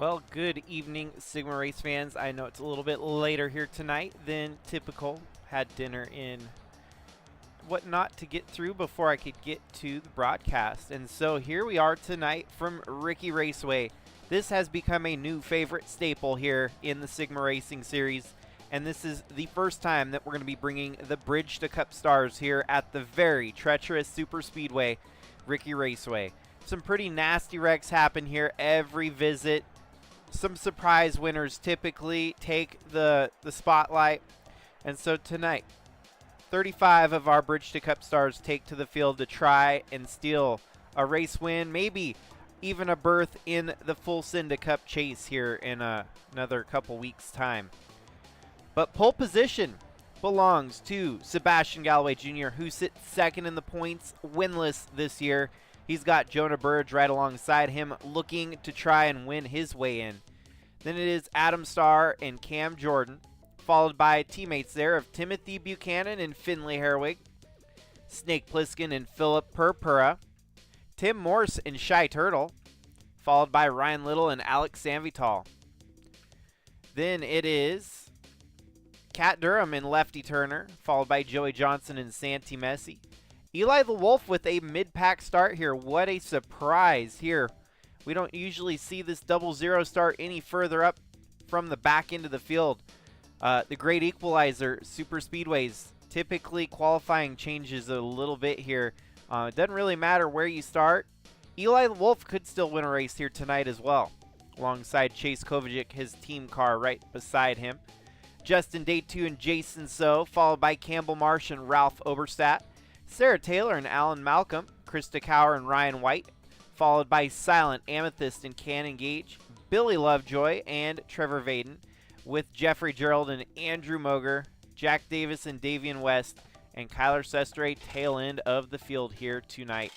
Well, good evening, Sigma Race fans. I know it's a little bit later here tonight than typical. Had dinner in whatnot to get through before I could get to the broadcast. And so here we are tonight from RiKi Raceway. This has become a new favorite staple here in the Sigma Racing Series. And this is the first time that we're going to be bringing the Bridge to Cup stars here at the very treacherous super speedway, RiKi Raceway. Some pretty nasty wrecks happen here every visit. Some surprise winners typically take the spotlight. And so tonight, 35 of our Bridge to Cup stars take to the field to try and steal a race win, maybe even a berth in the full Cinda Cup chase here in another couple weeks' time. But pole position belongs to Sebastian Galloway Jr., who sits second in the points, winless this year. He's got Jonah Burge right alongside him, looking to try and win his way in. Then it is Adam Starr and Cam Jordan, followed by teammates there of Timothy Buchanan and Finley Herwig, Snake Plissken and Philip Purpura, Tim Morse and Shy Turtle, followed by Ryan Little and Alex Sanvital. Then it is Kat Durham and Lefty Turner, followed by Joey Johnson and Santi Messi. Eli the Wolf with a mid-pack start here. What a surprise here. We don't usually see this 00 start any further up from the back end of the field. The great equalizer, super speedways, typically qualifying changes a little bit here. It doesn't really matter where you start. Eli the Wolf could still win a race here tonight as well, alongside Chase Kovacic, his team car right beside him. Justin Day 2 and Jason So, followed by Campbell Marsh and Ralph Oberstadt. Sarah Taylor and Alan Malcolm, Krista Cower and Ryan White, followed by Silent Amethyst and Cannon Gage, Billy Lovejoy and Trevor Vaden, with Jeffrey Gerald and Andrew Moger, Jack Davis and Davian West, and Kyler Sestre tail end of the field here tonight.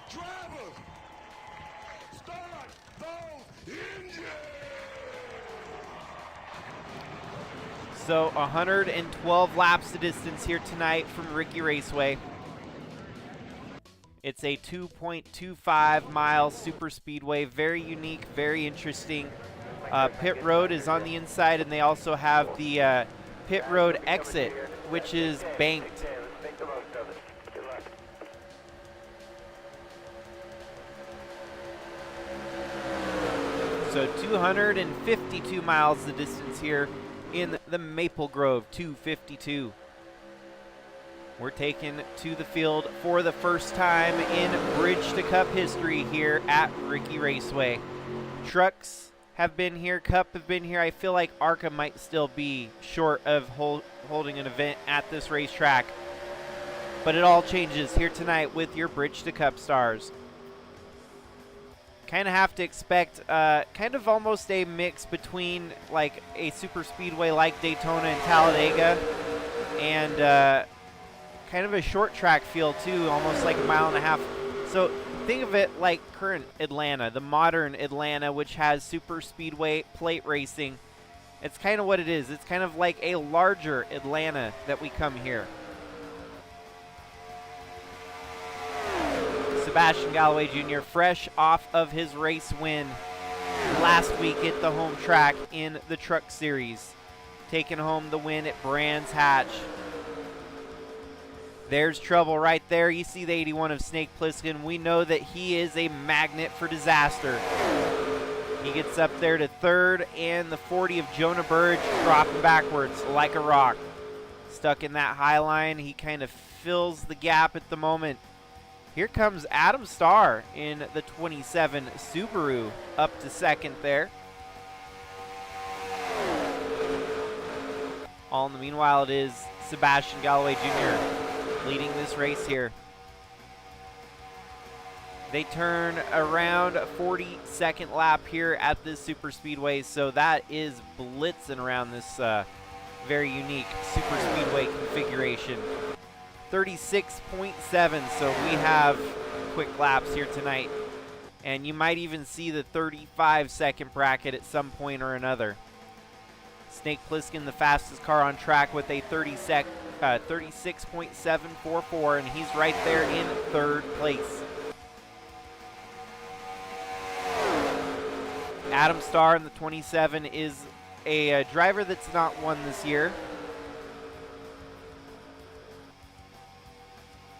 Driver, start those engines! So 112 laps the distance here tonight from RiKi Raceway. It's a 2.25 mile super speedway, very unique, very interesting. Pit road is on the inside, and they also have the pit road exit, which is banked. So 252 miles the distance here in the Maple Grove 252. We're taken to the field for the first time in Bridge to Cup history here at RiKi Raceway. Trucks have been here, Cup have been here. I feel like ARCA might still be short of holding an event at this racetrack. But it all changes here tonight with your Bridge to Cup stars. Kind of have to expect kind of almost a mix between like a super speedway like Daytona and Talladega and kind of a short track feel too, almost like a mile and a half. So think of it like current Atlanta, the modern Atlanta, which has super speedway plate racing. It's kind of what it is. It's kind of like a larger Atlanta that we come here. Sebastian Galloway Jr. fresh off of his race win last week at the home track in the Truck Series, taking home the win at Brands Hatch. There's trouble right there. You see the 81 of Snake Plissken. We know that he is a magnet for disaster. He gets up there to third, and the 40 of Jonah Burge dropping backwards like a rock. Stuck in that high line. He kind of fills the gap at the moment. Here comes Adam Starr in the 27 Subaru up to second there. All in the meanwhile, it is Sebastian Galloway Jr. leading this race here. They turn around 42nd lap here at this super speedway, so that is blitzing around this very unique super speedway configuration. 36.7, so we have quick laps here tonight. And you might even see the 35-second bracket at some point or another. Snake Plissken, the fastest car on track with a 36.744, 36.744, and he's right there in third place. Adam Starr in the 27 is a driver that's not won this year.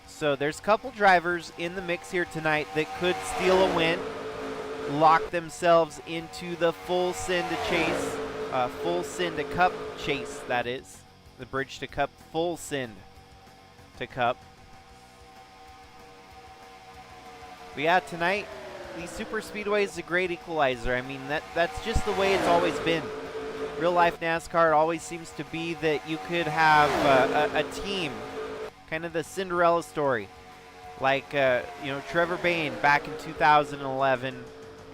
So there's a couple drivers in the mix here tonight that could steal a win, lock themselves into the full send to chase, full send to cup chase, that is. The bridge to cup, full send to cup. But yeah, tonight, the super speedway is a great equalizer. I mean, that's just the way it's always been. Real life NASCAR, it always seems to be that you could have a team, kind of the Cinderella story, like you know, Trevor Bayne back in 2011,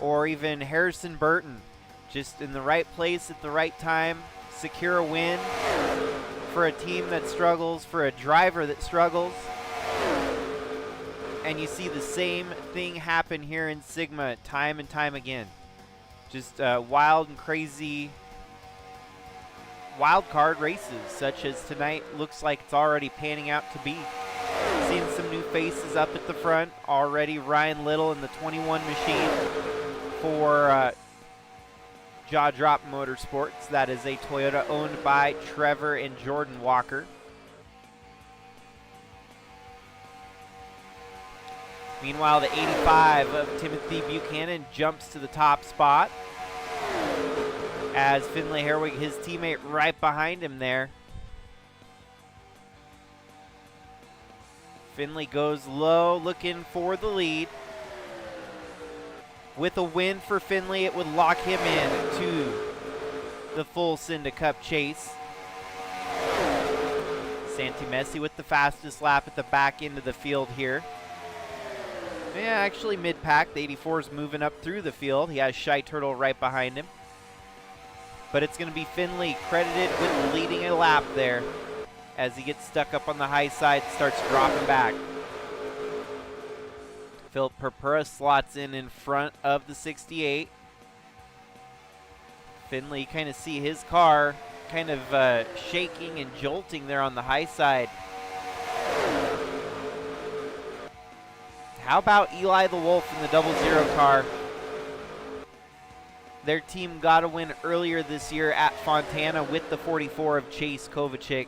or even Harrison Burton, just in the right place at the right time, secure a win for a team that struggles, for a driver that struggles. And you see the same thing happen here in Sigma time and time again. Just wild and crazy wild card races, such as tonight looks like it's already panning out to be. Seeing some new faces up at the front already. Ryan Little in the 21 machine for Jaw Drop Motorsports. That is a Toyota owned by Trevor and Jordan Walker. Meanwhile, the 85 of Timothy Buchanan jumps to the top spot as Finlay Herwig, his teammate, right behind him there. Finlay goes low, looking for the lead. With a win for Finlay, it would lock him in to the full Cinda Cup chase. Santi Messi with the fastest lap at the back end of the field here. Yeah, actually mid-pack. The 84 is moving up through the field. He has Shy Turtle right behind him. But it's going to be Finlay credited with leading a lap there as he gets stuck up on the high side, starts dropping back. Philip Purpura slots in front of the 68. Finlay, you kind of see his car kind of shaking and jolting there on the high side. How about Eli the Wolf in the 00 car? Their team got a win earlier this year at Fontana with the 44 of Chase Kovacic,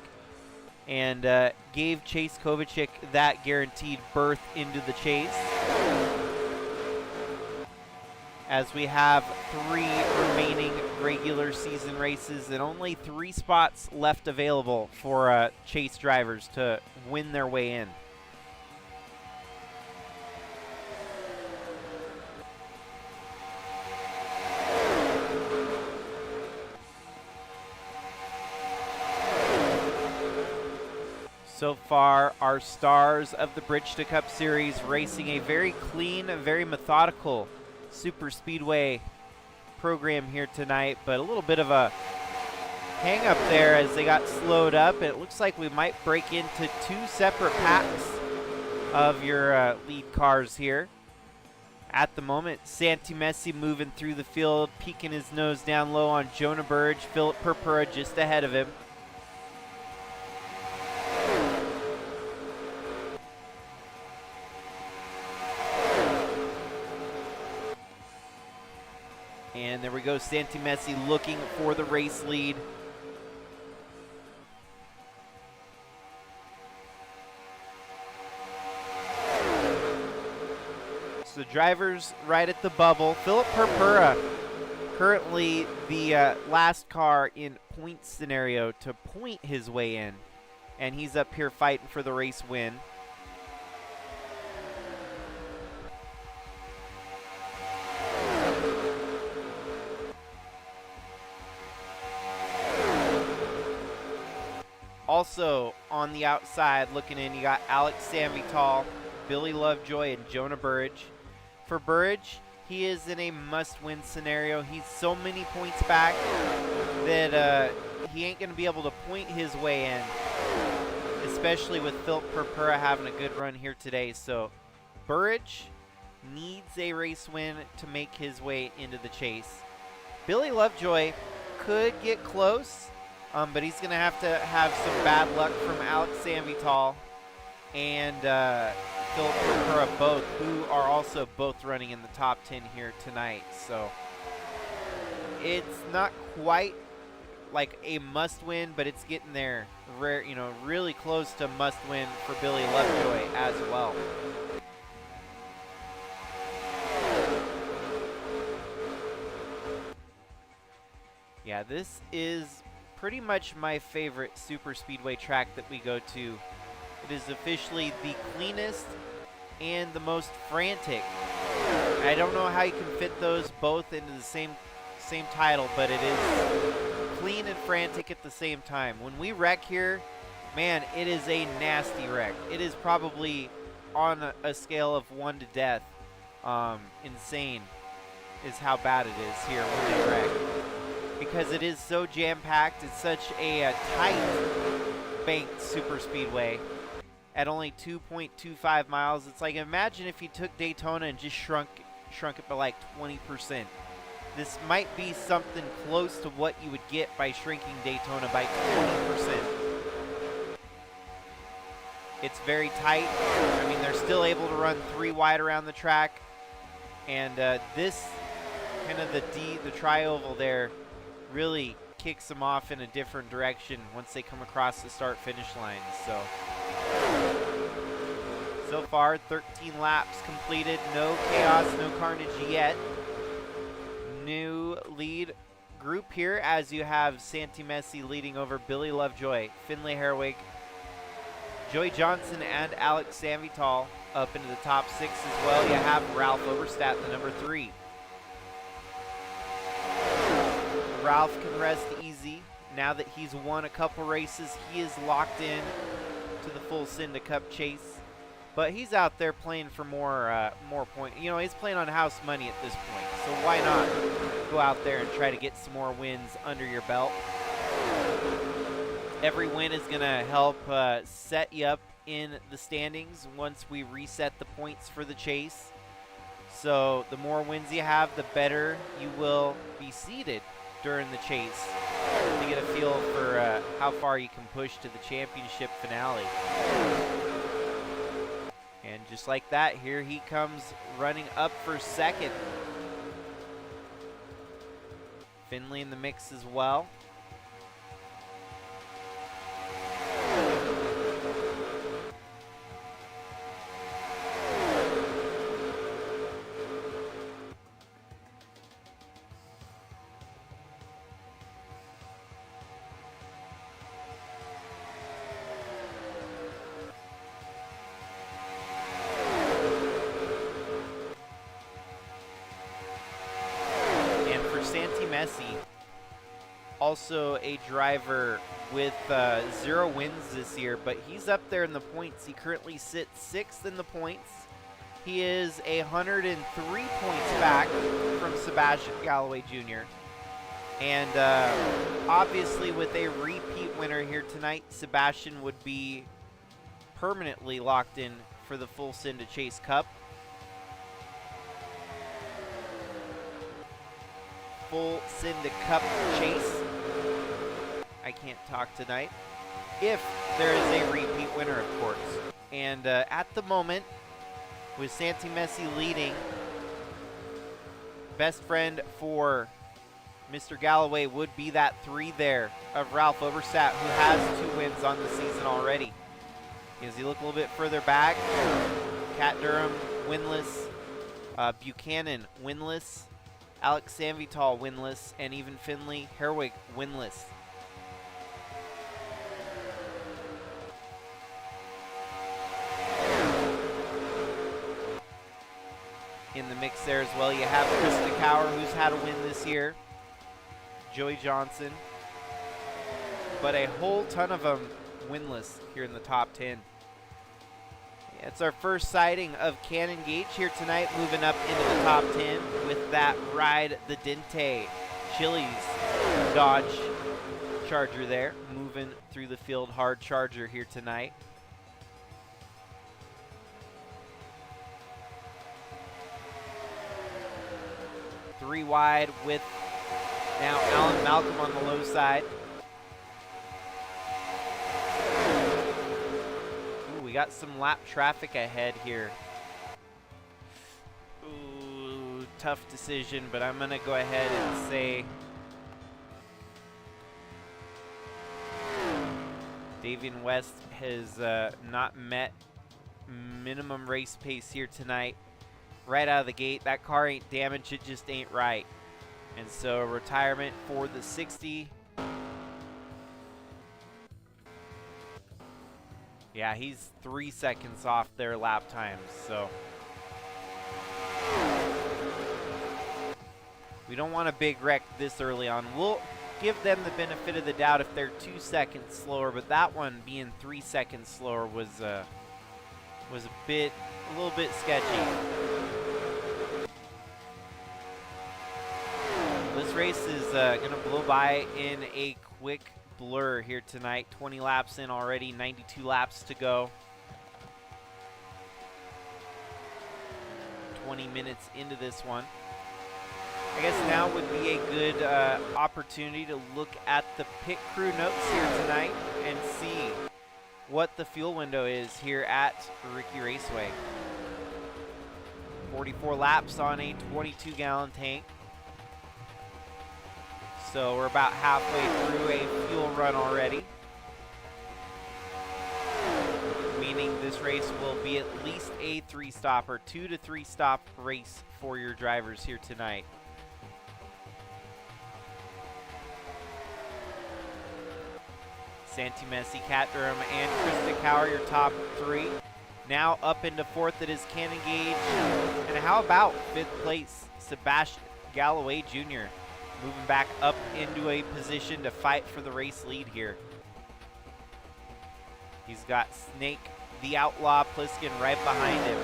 and gave Chase Kovacic that guaranteed berth into the chase. As we have 3 remaining regular season races and only 3 spots left available for chase drivers to win their way in. So far, our stars of the Bridge to Cup Series racing a very clean, very methodical super speedway program here tonight, but a little bit of a hang up there as they got slowed up. It looks like we might break into 2 separate packs of your lead cars here. At the moment, Santi Messi moving through the field, peeking his nose down low on Jonah Burge. Philip Purpura just ahead of him. And there we go, Santi Messi looking for the race lead. So the drivers right at the bubble. Philip Purpura, currently the last car in point scenario to point his way in. And he's up here fighting for the race win. Also on the outside looking in, you got Alex Sanvital, Billy Lovejoy, and Jonah Burge. For Burge, he is in a must-win scenario. He's so many points back that he ain't going to be able to point his way in, especially with Philip Purpura having a good run here today. So Burge needs a race win to make his way into the chase. Billy Lovejoy could get close, but he's going to have some bad luck from Alex Sanvital and Philip Purpura both, who are also both running in the top 10 here tonight. So It's not quite like a must-win, but it's getting there. Rare, you know, really close to must-win for Billy Lovejoy as well. Yeah, this is pretty much my favorite super speedway track that we go to. It is officially the cleanest and the most frantic. I don't know how you can fit those both into the same title, but it is clean and frantic at the same time. When we wreck here, man, it is a nasty wreck. It is probably on a scale of 1 to death. Insane is how bad it is here when they wreck. Because it is so jam-packed. It's such a tight banked super speedway at only 2.25 miles. It's like, imagine if you took Daytona and just shrunk it by like 20%. This might be something close to what you would get by shrinking Daytona by 20%. It's very tight. I mean, they're still able to run 3 wide around the track. And this, kind of the tri-oval there, really kicks them off in a different direction once they come across the start-finish line. So far, 13 laps completed. No chaos, no carnage yet. New lead group here as you have Santi Messi leading over Billy Lovejoy, Finley Herwig, Joey Johnson, and Alex Sanvital up into the top 6 as well. You have Ralph Oberstadt, the number 3. Ralph can rest easy now that he's won a couple races. He is locked in to the full Cinda Cup chase, but he's out there playing for more points. You know, he's playing on house money at this point, so why not go out there and try to get some more wins under your belt? Every win is going to help set you up in the standings once we reset the points for the chase. So the more wins you have, the better you will be seated during the chase to get a feel for how far you can push to the championship finale. And just like that, here he comes running up for second. Finley in the mix as well. Messi, also a driver with 0 wins this year, but he's up there in the points. He currently sits 6th in the points. He is 103 points back from Sebastian Galloway Jr. And obviously with a repeat winner here tonight, Sebastian would be permanently locked in for the full Cinda Chase Cup. Full Cinda Cup chase. I can't talk tonight. If there is a repeat winner, of course. And at the moment, with Santi Messi leading, best friend for Mr. Galloway would be that 3 there of Ralph Oberstadt, who has 2 wins on the season already. As you look a little bit further back, Cat Durham winless, Buchanan winless, Alex Sanvital winless, and even Finley Herwig winless. In the mix there as well, you have Krista Cower, who's had a win this year, Joey Johnson, but a whole ton of them winless here in the top 10. Yeah, it's our first sighting of Cannon Gage here tonight, moving up into the top 10 with that Ride the Dente Chili's Dodge Charger there, moving through the field hard Charger here tonight. Three wide with now Alan Malcolm on the low side. Ooh, we got some lap traffic ahead here. Ooh, tough decision, but I'm gonna go ahead and say Davian West has not met minimum race pace here tonight. Right out of the gate, that car ain't damaged, it just ain't right. And so retirement for the 60. Yeah, he's 3 seconds off their lap times, so. We don't want a big wreck this early on. We'll give them the benefit of the doubt if they're 2 seconds slower, but that one being 3 seconds slower was a little bit sketchy. This race is gonna blow by in a quick blur here tonight. 20 laps in already, 92 laps to go. 20 minutes into this one. I guess now would be a good opportunity to look at the pit crew notes here tonight and see what the fuel window is here at RiKi Raceway. 44 laps on a 22-gallon tank. So we're about halfway through a fuel run already. Meaning this race will be at least a 3-stop or 2 to 3 stop race for your drivers here tonight. Santi Messi, Kat Durham, and Krista Cower, your top 3. Now up into 4th, it is Cannon Gage. And how about 5th place, Sebastian Galloway Jr. moving back up into a position to fight for the race lead here. He's got Snake, the Outlaw Pliskin right behind him.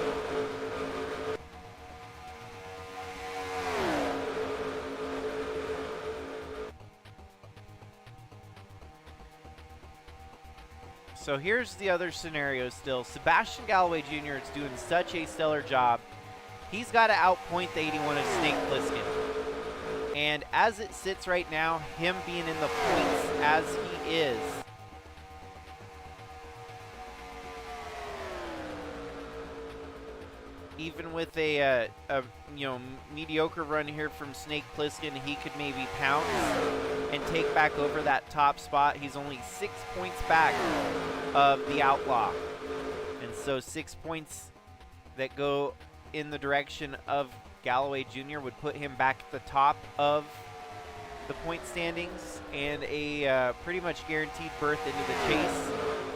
So here's the other scenario still. Sebastian Galloway Jr. is doing such a stellar job. He's got to outpoint the 81 of Snake Pliskin. And as it sits right now, him being in the points as he is, even with a mediocre run here from Snake Pliskin, he could maybe pounce and take back over that top spot. He's only 6 points back of the Outlaw. And so 6 points that go in the direction of Galloway Jr. would put him back at the top of the point standings and a pretty much guaranteed berth into the chase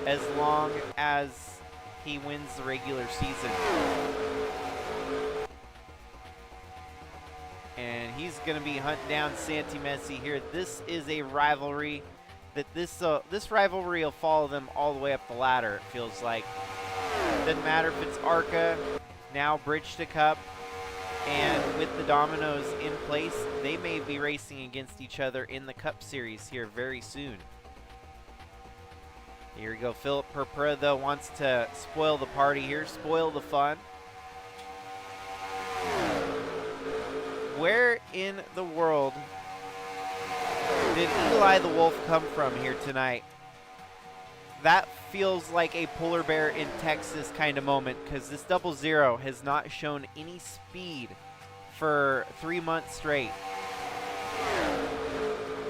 as long as he wins the regular season. And he's going to be hunting down Santi Messi here. This is a rivalry that this rivalry will follow them all the way up the ladder, it feels like. Doesn't matter if it's ARCA, now Bridge to Cup, and with the dominoes in place, they may be racing against each other in the Cup Series here very soon. Here we go. Philip Purpura, though, wants to spoil the party here, spoil the fun. Where in the world did Eli the Wolf come from here tonight? That feels like a polar bear in Texas kind of moment, because this 00 has not shown any speed for 3 months straight.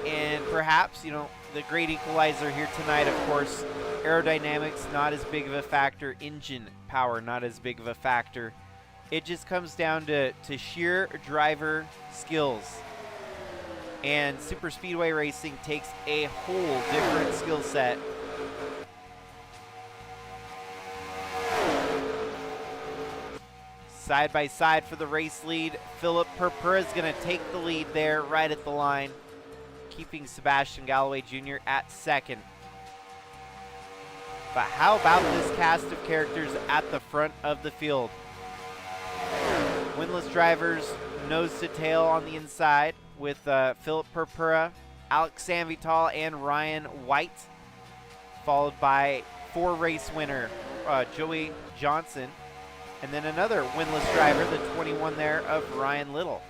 And perhaps, the great equalizer here tonight, of course, aerodynamics not as big of a factor, engine power not as big of a factor. It just comes down to sheer driver skills. And super speedway racing takes a whole different skill set. Side by side for the race lead. Philip Purpura is going to take the lead there right at the line, keeping Sebastian Galloway Jr. at 2nd. But how about this cast of characters at the front of the field? Winless drivers, nose to tail on the inside with Philip Purpura, Alex Sanvital, and Ryan White, followed by 4-race winner Joey Johnson, and then another winless driver, the 21 there of Ryan Little.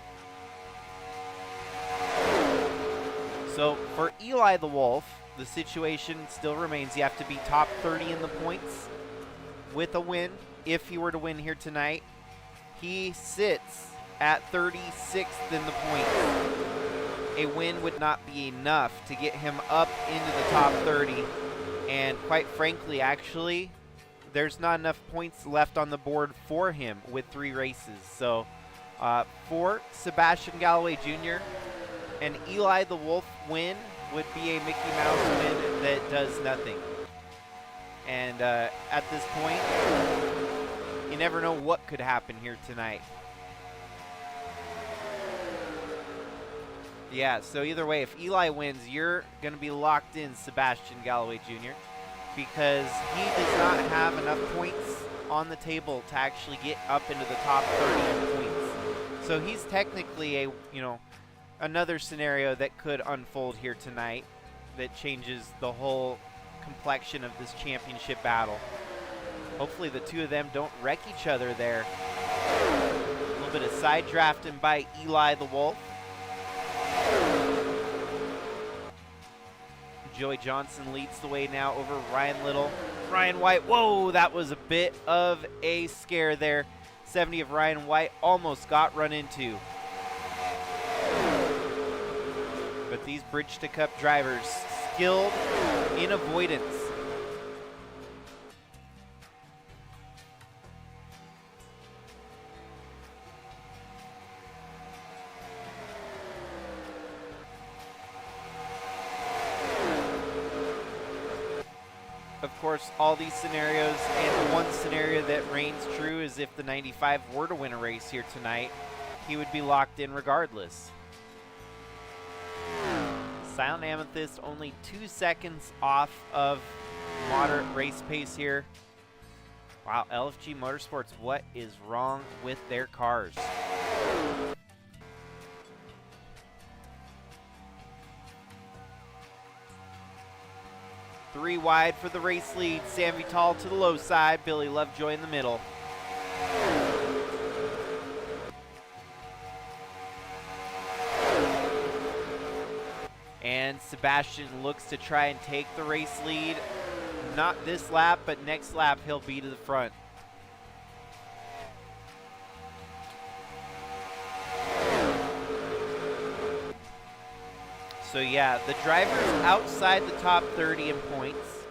So for Eli the Wolf, the situation still remains. You have to be top 30 in the points with a win. If he were to win here tonight, he sits at 36th in the points. A win would not be enough to get him up into the top 30. And quite frankly, actually, there's not enough points left on the board for him with 3 races. So for Sebastian Galloway Jr., an Eli the Wolf win would be a Mickey Mouse win that does nothing. And at this point, you never know what could happen here tonight. Yeah, so either way, if Eli wins, you're going to be locked in Sebastian Galloway Jr. because he does not have enough points on the table to actually get up into the top 30 in points. So he's technically a, another scenario that could unfold here tonight that changes the whole complexion of this championship battle. Hopefully the two of them don't wreck each other there. A little bit of side drafting by Eli the Wolf. Joey Johnson leads the way now over Ryan Little. Ryan White, whoa, that was a bit of a scare there. 70 of Ryan White almost got run into. But these Bridge to Cup drivers, skilled in avoidance. Of course, all these scenarios, and the one scenario that reigns true is if the 95 were to win a race here tonight, he would be locked in regardless. Silent Amethyst only 2 seconds off of moderate race pace here. Wow, LFG Motorsports, what is wrong with their cars? Three wide for the race lead. Sam Vital to the low side. Billy Lovejoy in the middle. And Sebastian looks to try and take the race lead. Not this lap, but next lap he'll be to the front. So yeah, the drivers outside the top 30 in points.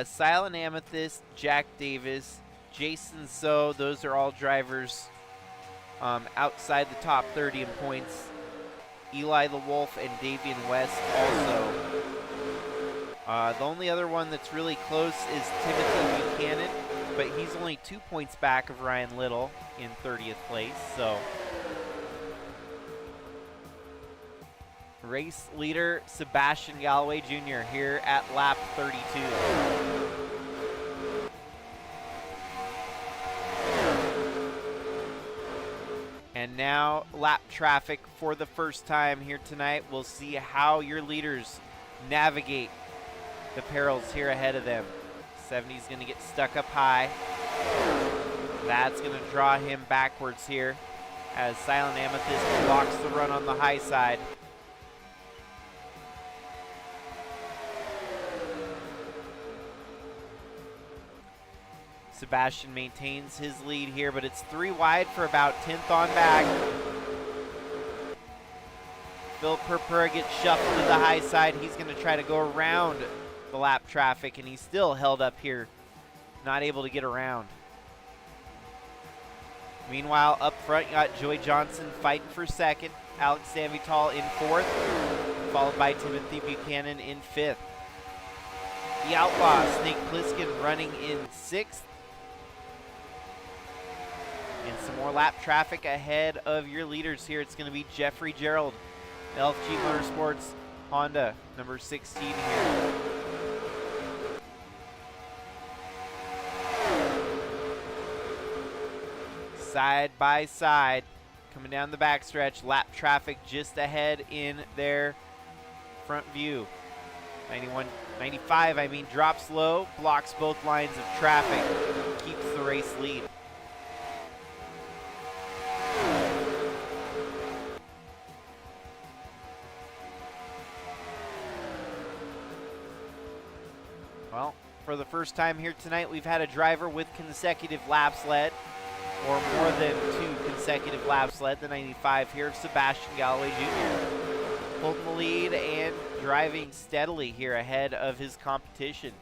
Silent Amethyst, Jack Davis, Jason So, those are all drivers outside the top 30 in points. Eli the Wolf and Davian West also. The only other one that's really close is Timothy Buchanan, but he's only 2 points back of Ryan Little in 30th place, so. Race leader Sebastian Galloway Jr. here at lap 32. And now lap traffic for the first time here tonight. We'll see how your leaders navigate the perils here ahead of them. 70's going to get stuck up high. That's going to draw him backwards here as Silent Amethyst blocks the run on the high side. Sebastian maintains his lead here, but it's 3 wide for about 10th on back. Phil Purpura gets shuffled to the high side. He's going to try to go around the lap traffic, and he's still held up here, not able to get around. Meanwhile, up front, you got Joey Johnson fighting for second. Alex Sanvital in 4th, followed by Timothy Buchanan in 5th. The Outlaw, Snake Plissken, running in 6th. And some more lap traffic ahead of your leaders here. It's going to be Jeffrey Gerald, LFG Motorsports Honda, number 16 here. Side by side, coming down the backstretch. Lap traffic just ahead in their front view. 95, drops low, blocks both lines of traffic, keeps the race lead. Well, for the first time here tonight, we've had a driver with consecutive laps led, or more than 2 consecutive laps led. The 95 here of Sebastian Galloway Jr. holding the lead and driving steadily here ahead of his competition.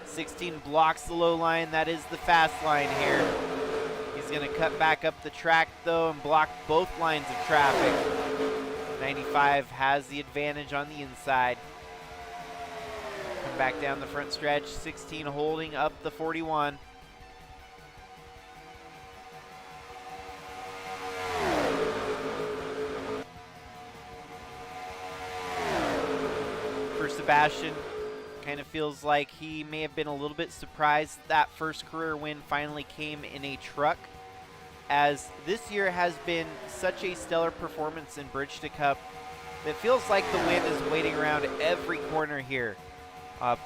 '16 blocks the low line. That is the fast line here. He's going to cut back up the track, though, and block both lines of traffic. 95 has the advantage on the inside. Come back down the front stretch. 16 holding up the 41. For Sebastian, kind of feels like he may have been a little bit surprised that first career win finally came in a truck, as this year has been such a stellar performance in Bridge to Cup that feels like the win is waiting around every corner here.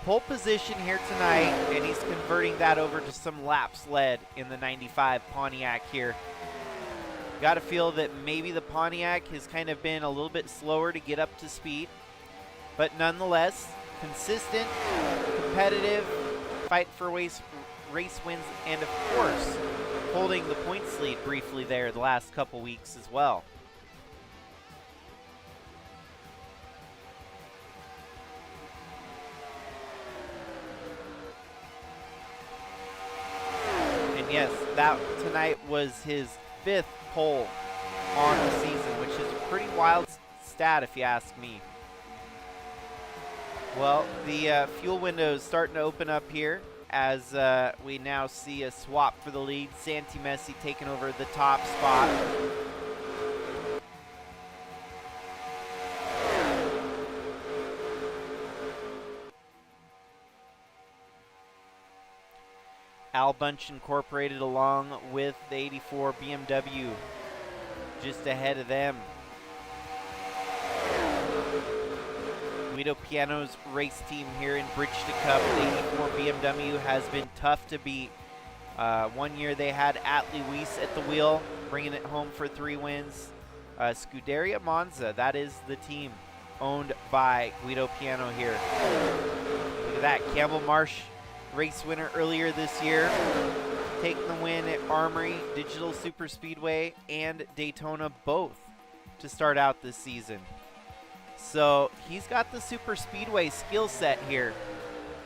Pole position here tonight, and he's converting that over to some laps led in the 95 Pontiac here. Got to feel that maybe the Pontiac has kind of been a little bit slower to get up to speed, but nonetheless, consistent, competitive, fight for race wins, and of course, holding the points lead briefly there the last couple weeks as well. And yes, that tonight was his 5th pole on the season, which is a pretty wild stat if you ask me. Well, the fuel window is starting to open up here as we now see a swap for the lead. Santi Messi taking over the top spot. Al Bunch Incorporated along with the 84 BMW just ahead of them. Guido Piano's race team here in Bridge to Cup. The 84 BMW has been tough to beat. 1 year they had Atli Weiss at the wheel, bringing it home for 3 wins. Scuderia Monza, that is the team owned by Guido Piano here. Look at that, Campbell Marsh, race winner earlier this year, taking the win at Armory, Digital Super Speedway, and Daytona both to start out this season. So he's got the super speedway skill set here.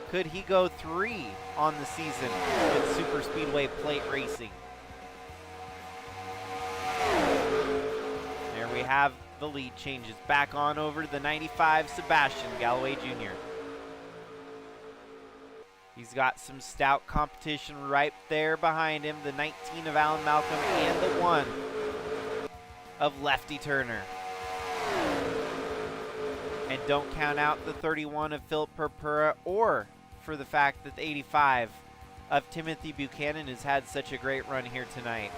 Could he go 3 on the season with super speedway plate racing? There we have the lead changes. Back on over to the 95 Sebastian Galloway Jr. He's got some stout competition right there behind him. The 19 of Alan Malcolm and the 1 of Lefty Turner. And don't count out the 31 of Philip Purpura, or for the fact that the 85 of Timothy Buchanan has had such a great run here tonight.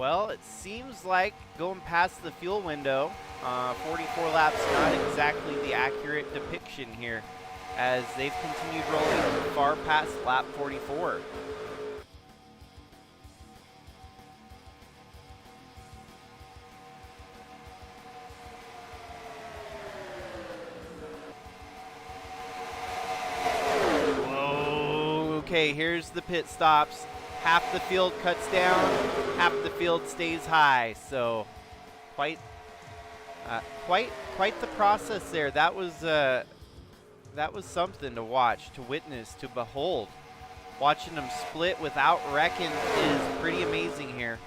Well, it seems like going past the fuel window, 44 laps, not exactly the accurate depiction here, as they've continued rolling far past lap 44. Whoa, okay, here's the pit stops. Half the field cuts down, half the field stays high. So, quite the process there. That was something to watch, to witness, to behold. Watching them split without wrecking is pretty amazing here.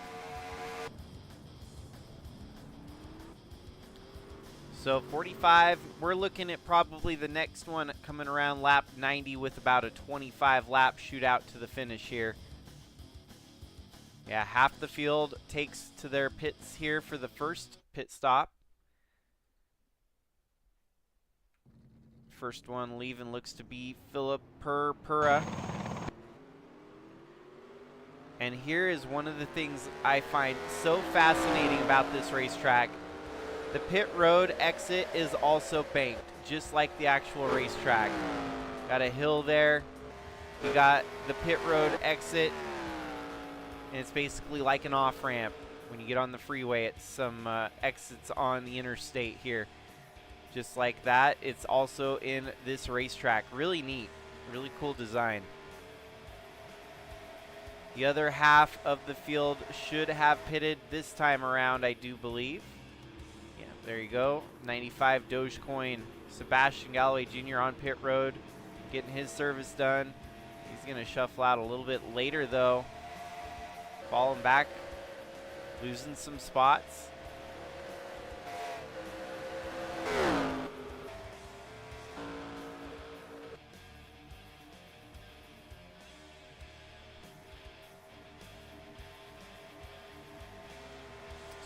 So 45, we're looking at probably the next one coming around lap 90 with about a 25 lap shootout to the finish here. Yeah, half the field takes to their pits here for the first pit stop. First one leaving looks to be Philip Purra. And here is one of the things I find so fascinating about this racetrack. The pit road exit is also banked, just like the actual racetrack. Got a hill there. You got the pit road exit. And it's basically like an off-ramp. When you get on the freeway, it's some exits on the interstate here. Just like that, it's also in this racetrack. Really neat, really cool design. The other half of the field should have pitted this time around, I do believe. Yeah, there you go. 95 Dogecoin. Sebastian Galloway Jr. on pit road, getting his service done. He's going to shuffle out a little bit later, though. Falling back, losing some spots.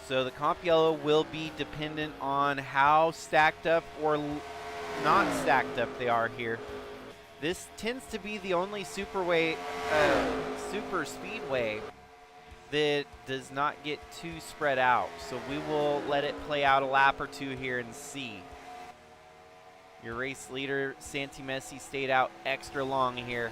So the comp yellow will be dependent on how stacked up or not stacked up they are here. This tends to be the only super speedway that does not get too spread out. So we will let it play out a lap or two here and see. Your race leader, Santi Messi, stayed out extra long here.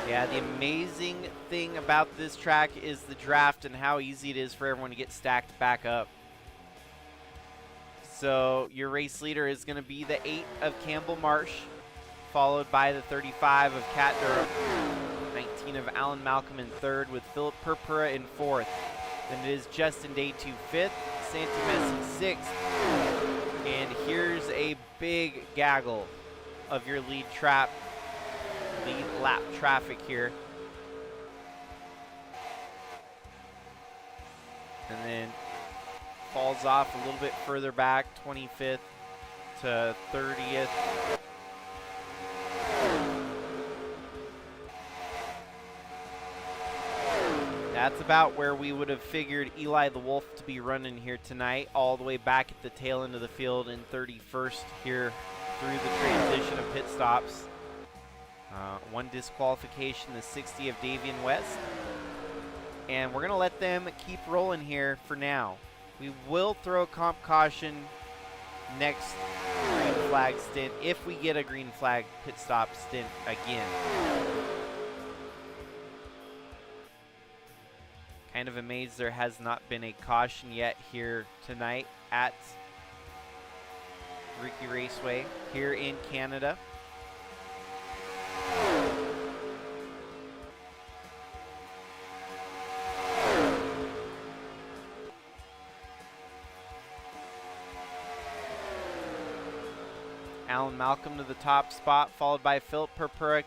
Yeah, the amazing thing about this track is the draft and how easy it is for everyone to get stacked back up. So your race leader is going to be the 8 of Campbell Marsh, followed by the 35 of Cat Durham, 19 of Alan Malcolm in 3rd, with Philip Purpura in 4th. Then it is Justin Day2 5th, Santi Messi 6th, and here's a big gaggle of your lead lap traffic here. And then falls off a little bit further back, 25th to 30th. That's about where we would have figured Eli the Wolf to be running here tonight, all the way back at the tail end of the field in 31st here through the transition of pit stops. One disqualification, the 60 of Davian West. And we're going to let them keep rolling here for now. We will throw comp caution next green flag stint if we get a green flag pit stop stint again. Kind of amazed there has not been a caution yet here tonight at RiKi Raceway here in Canada. Alan Malcolm to the top spot, followed by Philip Purpura,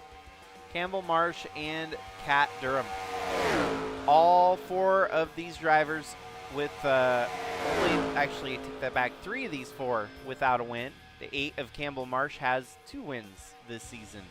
Campbell Marsh, and Cat Durham. All 4 of these drivers with actually, take that back, 3 of these 4 without a win. The 8 of Campbell Marsh has 2 wins this season.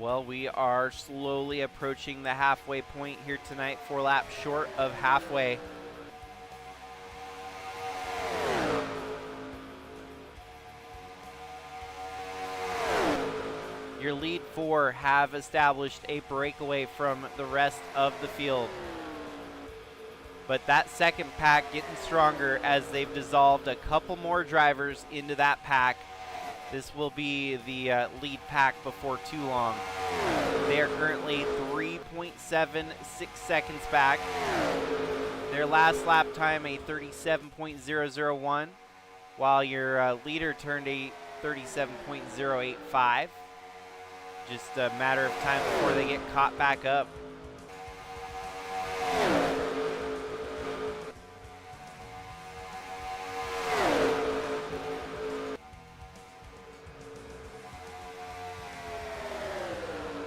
Well, we are slowly approaching the halfway point here tonight, 4 laps short of halfway. Your lead 4 have established a breakaway from the rest of the field. But that second pack getting stronger as they've dissolved a couple more drivers into that pack. This will be the lead pack before too long. They are currently 3.76 seconds back. Their last lap time a 37.001, while your leader turned a 37.085. Just a matter of time before they get caught back up.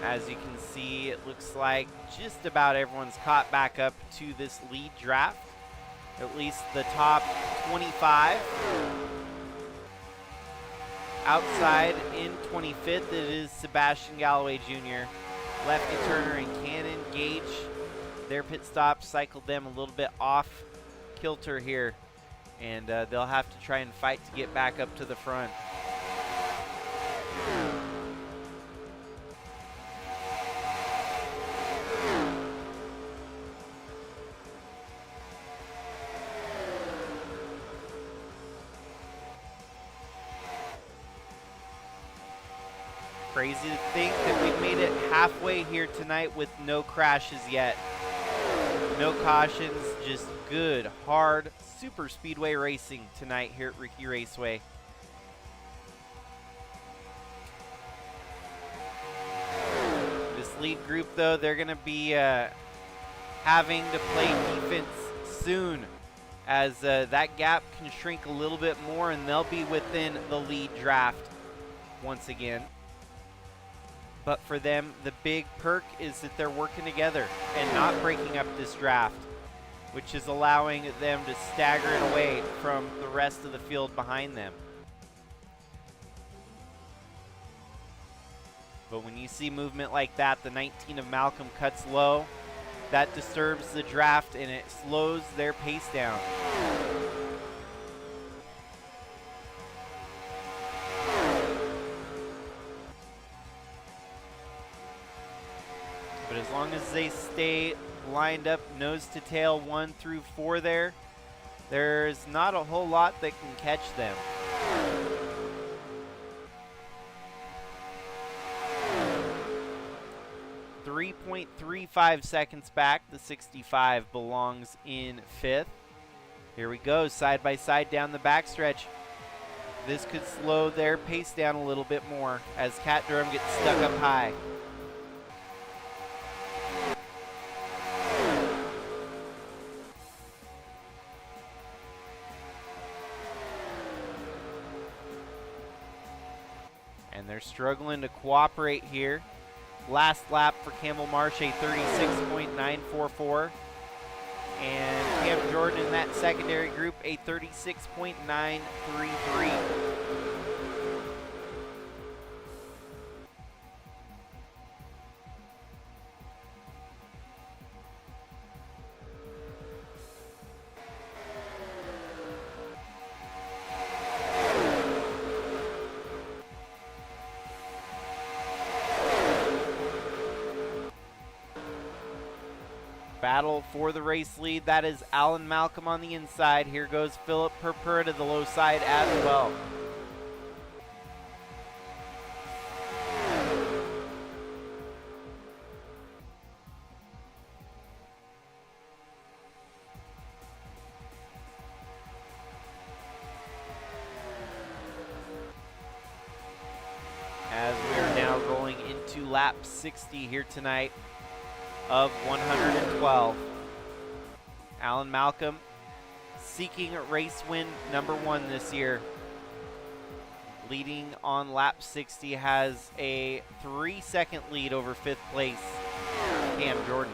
As you can see, it looks like just about everyone's caught back up to this lead draft. At least the top 25. Outside in 25th, it is Sebastian Galloway Jr. Lefty Turner and Cannon Gage. Their pit stop cycled them a little bit off kilter here, and they'll have to try and fight to get back up to the front. Crazy to think that we've made it halfway here tonight with no crashes yet. No cautions, just good, hard, super speedway racing tonight here at RiKi Raceway. This lead group, though, they're going to be having to play defense soon, as that gap can shrink a little bit more and they'll be within the lead draft once again. But for them, the big perk is that they're working together and not breaking up this draft, which is allowing them to stagger it away from the rest of the field behind them. But when you see movement like that, the 19 of Malcolm cuts low. That disturbs the draft and it slows their pace down. But as long as they stay lined up nose to tail 1 through 4 there's not a whole lot that can catch them. .35 seconds back. The 65 belongs in 5th. Here we go, side by side down the backstretch. This could slow their pace down a little bit more as Cat Durham gets stuck up high. And they're struggling to cooperate here. Last lap for Campbell Marsh, a 36.944. And Cam Jordan in that secondary group, a 36.933. Battle for the race lead. That is Alan Malcolm on the inside. Here goes Philip Purpura to the low side as well. As we are now rolling into lap 60 here tonight of 112. Alan Malcolm seeking race win number 1 this year. Leading on lap 60, has a 3-second lead over 5th place Cam Jordan.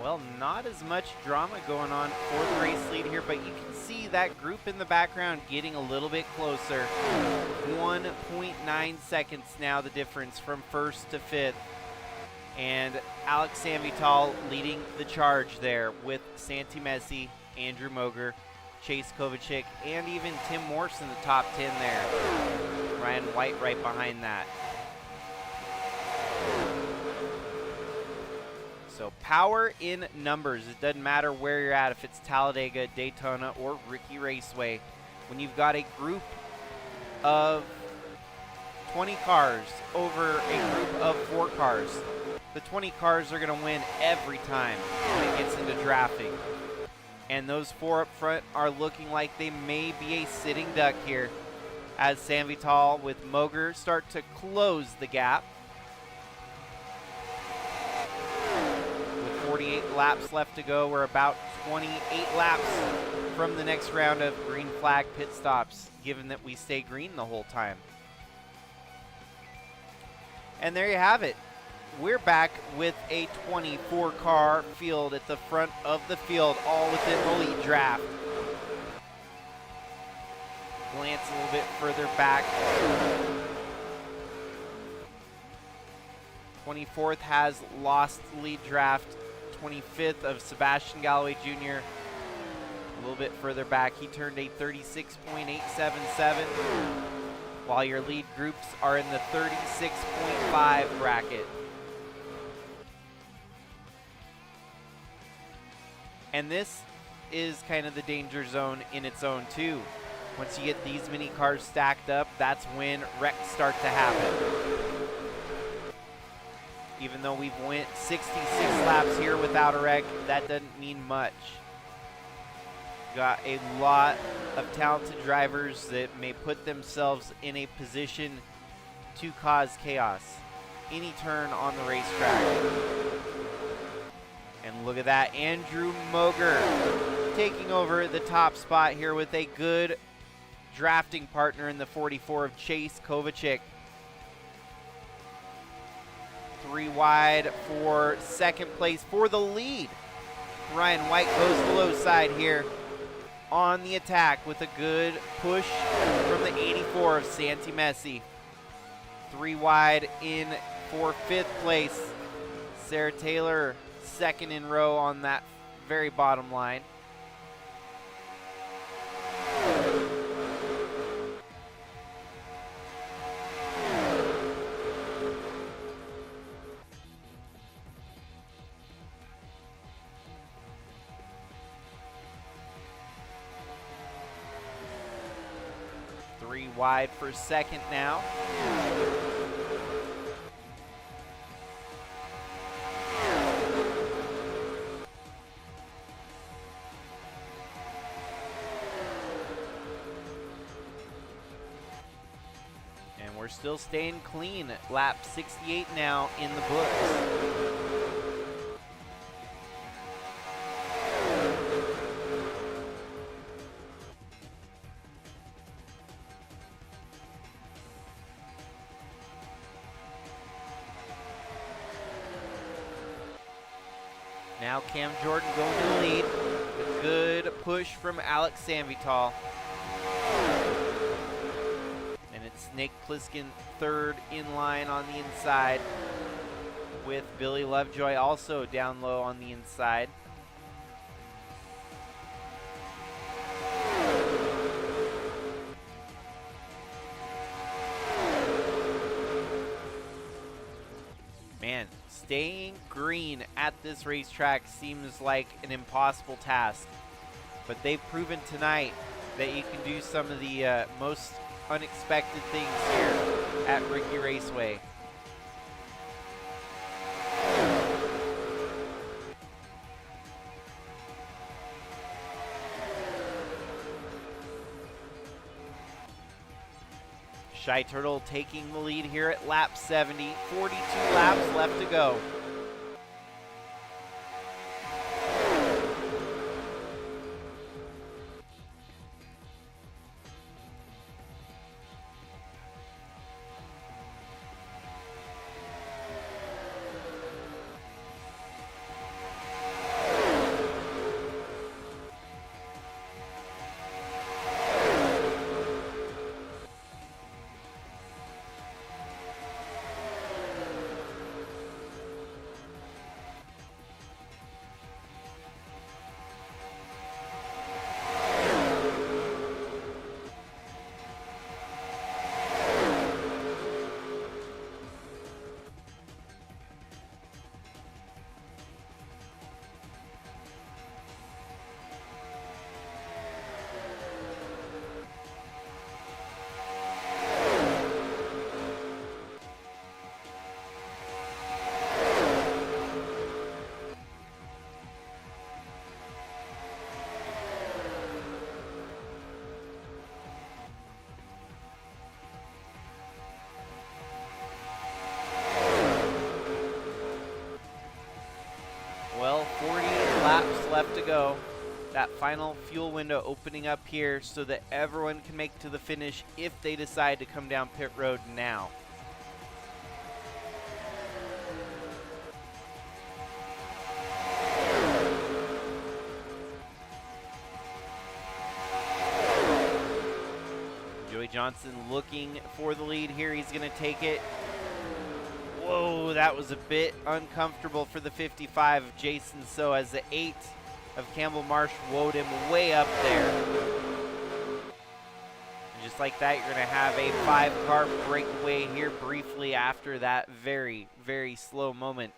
Well, not as much drama going on for the race lead here, but you can see that group in the background getting a little bit closer. 1.9 seconds now the difference from first to fifth. And Alex Sanvital leading the charge there with Santi Messi, Andrew Moger, Chase Kovacic, and even Tim Morse in the top 10 there. Ryan White right behind that. So power in numbers. It doesn't matter where you're at, if it's Talladega, Daytona, or RiKi Raceway. When you've got a group of 20 cars over a group of 4 cars, the 20 cars are going to win every time when it gets into drafting. And those 4 up front are looking like they may be a sitting duck here as Sanvital with Moger start to close the gap. 48 laps left to go. We're about 28 laps from the next round of green flag pit stops, given that we stay green the whole time. And there you have it. We're back with a 24-car field at the front of the field, all within the lead draft. Glance a little bit further back. 24th has lost lead draft. 25th of Sebastian Galloway Jr. A little bit further back, he turned a 36.877, while your lead groups are in the 36.5 bracket. And this is kind of the danger zone in its own too. Once you get these many cars stacked up, that's when wrecks start to happen. Even though we've went 66 laps here without a wreck, that doesn't mean much. Got a lot of talented drivers that may put themselves in a position to cause chaos any turn on the racetrack. And look at that, Andrew Moger taking over the top spot here with a good drafting partner in the 44 of Chase Kovacic. 3 wide for second place for the lead. Ryan White goes the low side here on the attack with a good push from the 84 of Santi Messi. 3 wide in for 5th place. Sarah Taylor second in row on that very bottom line. Wide for second now. And we're still staying clean. Lap 68 now in the books. Now Cam Jordan going to the lead. A good push from Alex Sanvital. And it's Nick Pliskin third in line on the inside, with Billy Lovejoy also down low on the inside. Man, staying green at this racetrack seems like an impossible task, but they've proven tonight that you can do some of the most unexpected things here at RiKi Raceway. Shy Turtle taking the lead here at lap 70. 42 laps left to go. laps left to go. That final fuel window opening up here so that everyone can make it to the finish if they decide to come down pit road now. Joey Johnson looking for the lead here. He's going to take it. Whoa, that was a bit uncomfortable for the 55 of Jason So as the 8 of Campbell Marsh woed him way up there. And just like that, you're going to have a 5-car breakaway here briefly after that very, very slow moment.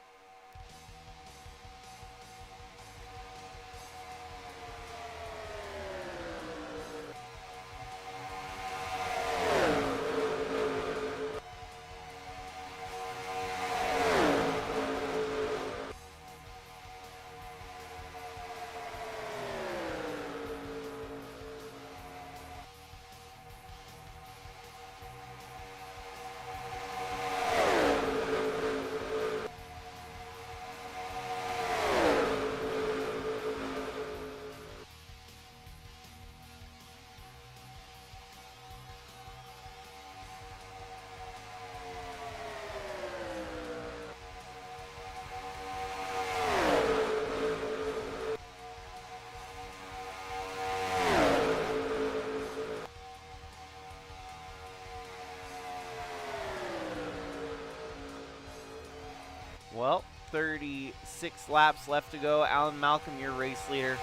Well, 36 laps left to go. Alan Malcolm, your race leader,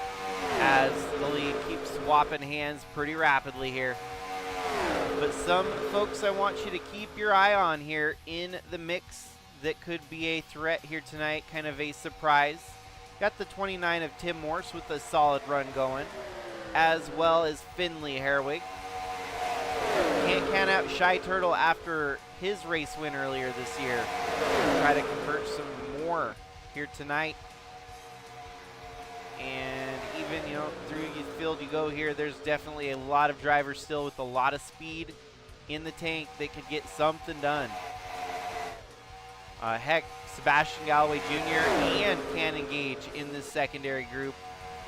as the lead keeps swapping hands pretty rapidly here. But some folks I want you to keep your eye on here in the mix that could be a threat here tonight, kind of a surprise. Got the 29 of Tim Morse with a solid run going, as well as Finley Herwig. Can't count out Shy Turtle after his race win earlier this year. Try to convert some more here tonight. And even, you know, through the field you go here, there's definitely a lot of drivers still with a lot of speed in the tank that could get something done. Heck, Sebastian Galloway Jr. and Cannon Gage in this secondary group,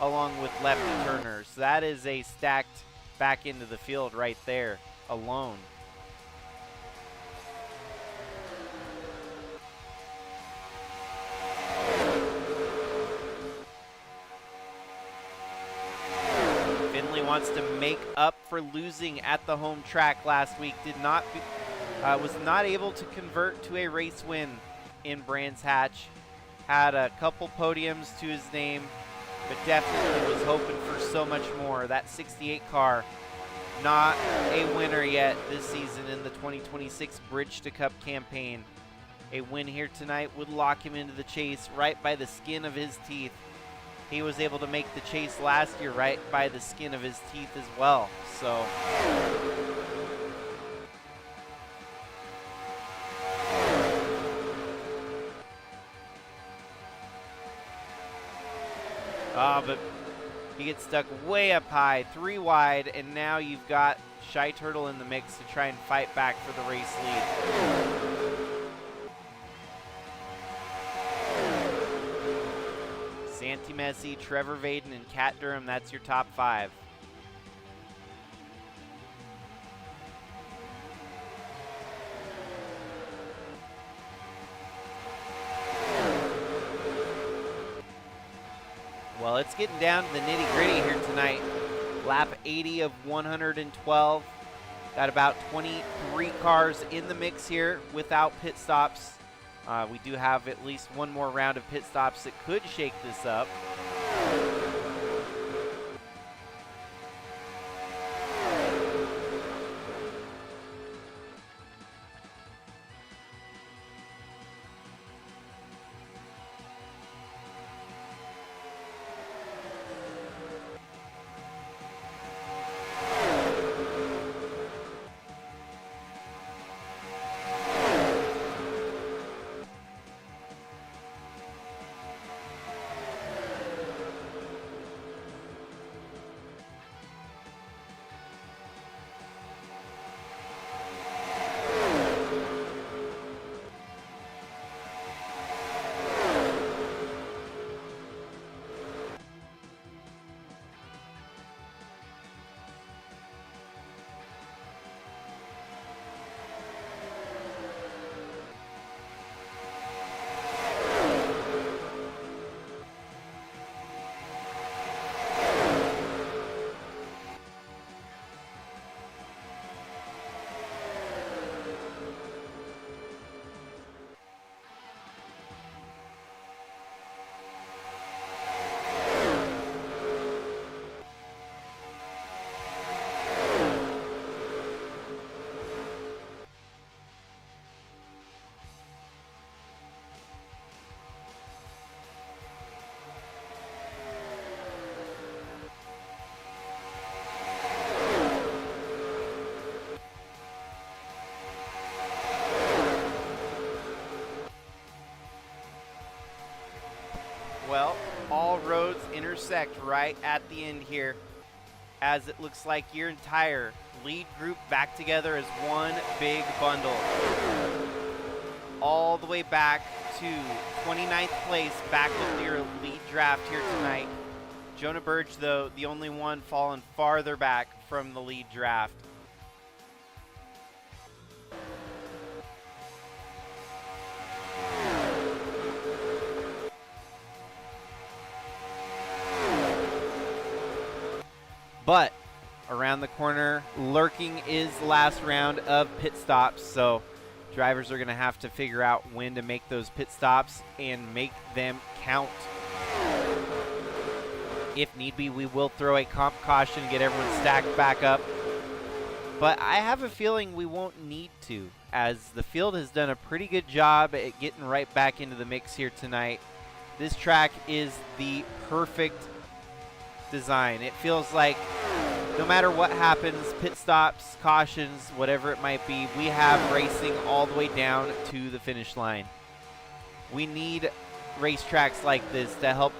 along with Lefty Turner. So that is a stacked back into the field right there alone. Finley wants to make up for losing at the home track last week. Was not able to convert to a race win in Brands Hatch. Had a couple podiums to his name, but definitely was hoping for so much more. That 68 car, not a winner yet this season in the 2026 Bridge to Cup campaign. A win here tonight would lock him into the chase right by the skin of his teeth. He was able to make the chase last year right by the skin of his teeth as well. So but he gets stuck way up high, 3 wide, and now you've got Shy Turtle in the mix to try and fight back for the race lead. Santi Messi, Trevor Vaden, and Kat Durham, that's your top 5. Well, it's getting down to the nitty-gritty here tonight. Lap 80 of 112. Got about 23 cars in the mix here without pit stops. We do have at least one more round of pit stops that could shake this up. roads intersect right at the end here, as it looks like your entire lead group back together as one big bundle. All the way back to 29th place, back with your lead draft here tonight. Jonah Burge, though, the only one falling farther back from the lead draft. But around the corner, lurking is the last round of pit stops, so drivers are going to have to figure out when to make those pit stops and make them count. If need be, we will throw a comp caution, get everyone stacked back up. But I have a feeling we won't need to, as the field has done a pretty good job at getting right back into the mix here tonight. This track is the perfect design. It feels like no matter what happens, pit stops, cautions, whatever it might be, we have racing all the way down to the finish line. We need racetracks like this to help,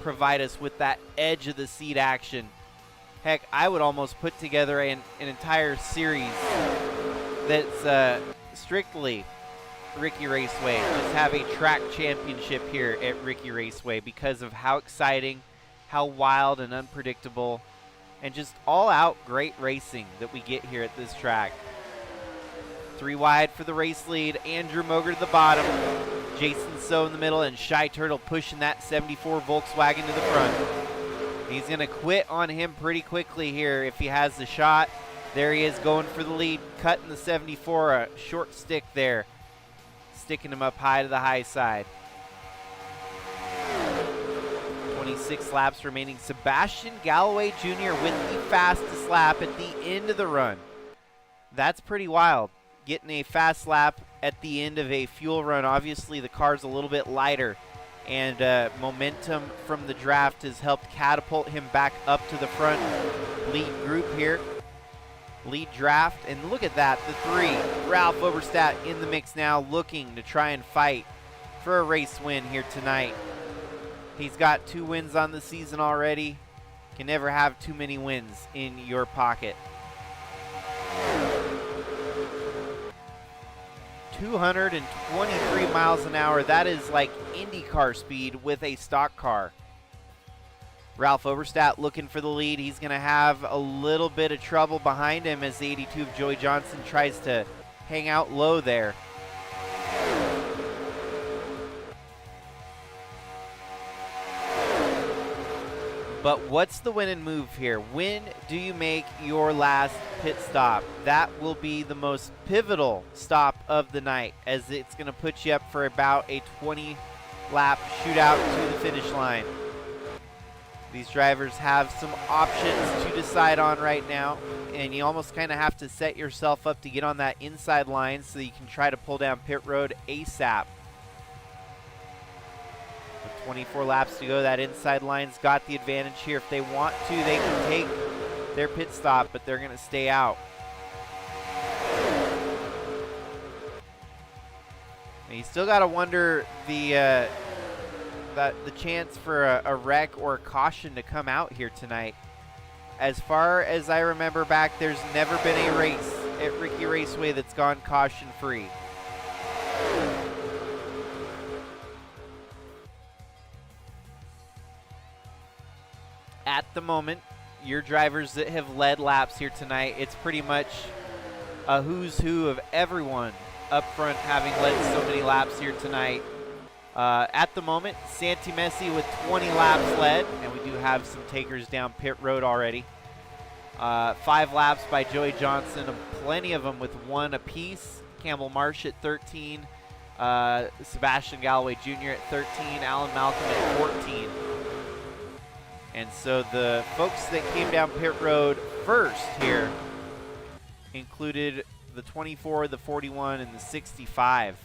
provide us with that edge of the seat action. Heck, I would almost put together an entire series that's strictly RiKi Raceway. Just have a track championship here at RiKi Raceway because of how exciting, how wild and unpredictable, and just all-out great racing that we get here at this track. 3 wide for the race lead. Andrew Moger to the bottom. Jason So in the middle, and Shy Turtle pushing that 74 Volkswagen to the front. He's going to quit on him pretty quickly here if he has the shot. There he is going for the lead, cutting the 74, a short stick there, sticking him up high to the high side. 26 laps remaining. Sebastian Galloway Jr. with the fastest lap at the end of the run. That's pretty wild. Getting a fast lap at the end of a fuel run. Obviously, the car's a little bit lighter, and momentum from the draft has helped catapult him back up to the front lead group here. Lead draft, and look at that, the 3. Ralph Oberstadt in the mix now, looking to try and fight for a race win here tonight. He's got 2 wins on the season already. Can never have too many wins in your pocket. 223 miles an hour. That is like IndyCar speed with a stock car. Ralph Oberstadt looking for the lead. He's going to have a little bit of trouble behind him as the 82 of Joey Johnson tries to hang out low there. But what's the winning move here? When do you make your last pit stop? That will be the most pivotal stop of the night, as it's going to put you up for about a 20-lap shootout to the finish line. These drivers have some options to decide on right now, and you almost kind of have to set yourself up to get on that inside line so you can try to pull down pit road ASAP. 24 laps to go. That inside line's got the advantage here. If they want to, they can take their pit stop, but they're going to stay out. And you still got to wonder the chance for a wreck or a caution to come out here tonight. As far as I remember back, there's never been a race at RiKi Raceway that's gone caution-free. At the moment, your drivers that have led laps here tonight, it's pretty much a who's who of everyone up front having led so many laps here tonight. At the moment, Santi Messi with 20 laps led, and we do have some takers down pit road already. 5 laps by Joey Johnson, and plenty of them with 1 apiece. Campbell Marsh at 13, Sebastian Galloway Jr. at 13, Alan Malcolm at 14. And so the folks that came down pit road first here included the 24, the 41, and the 65.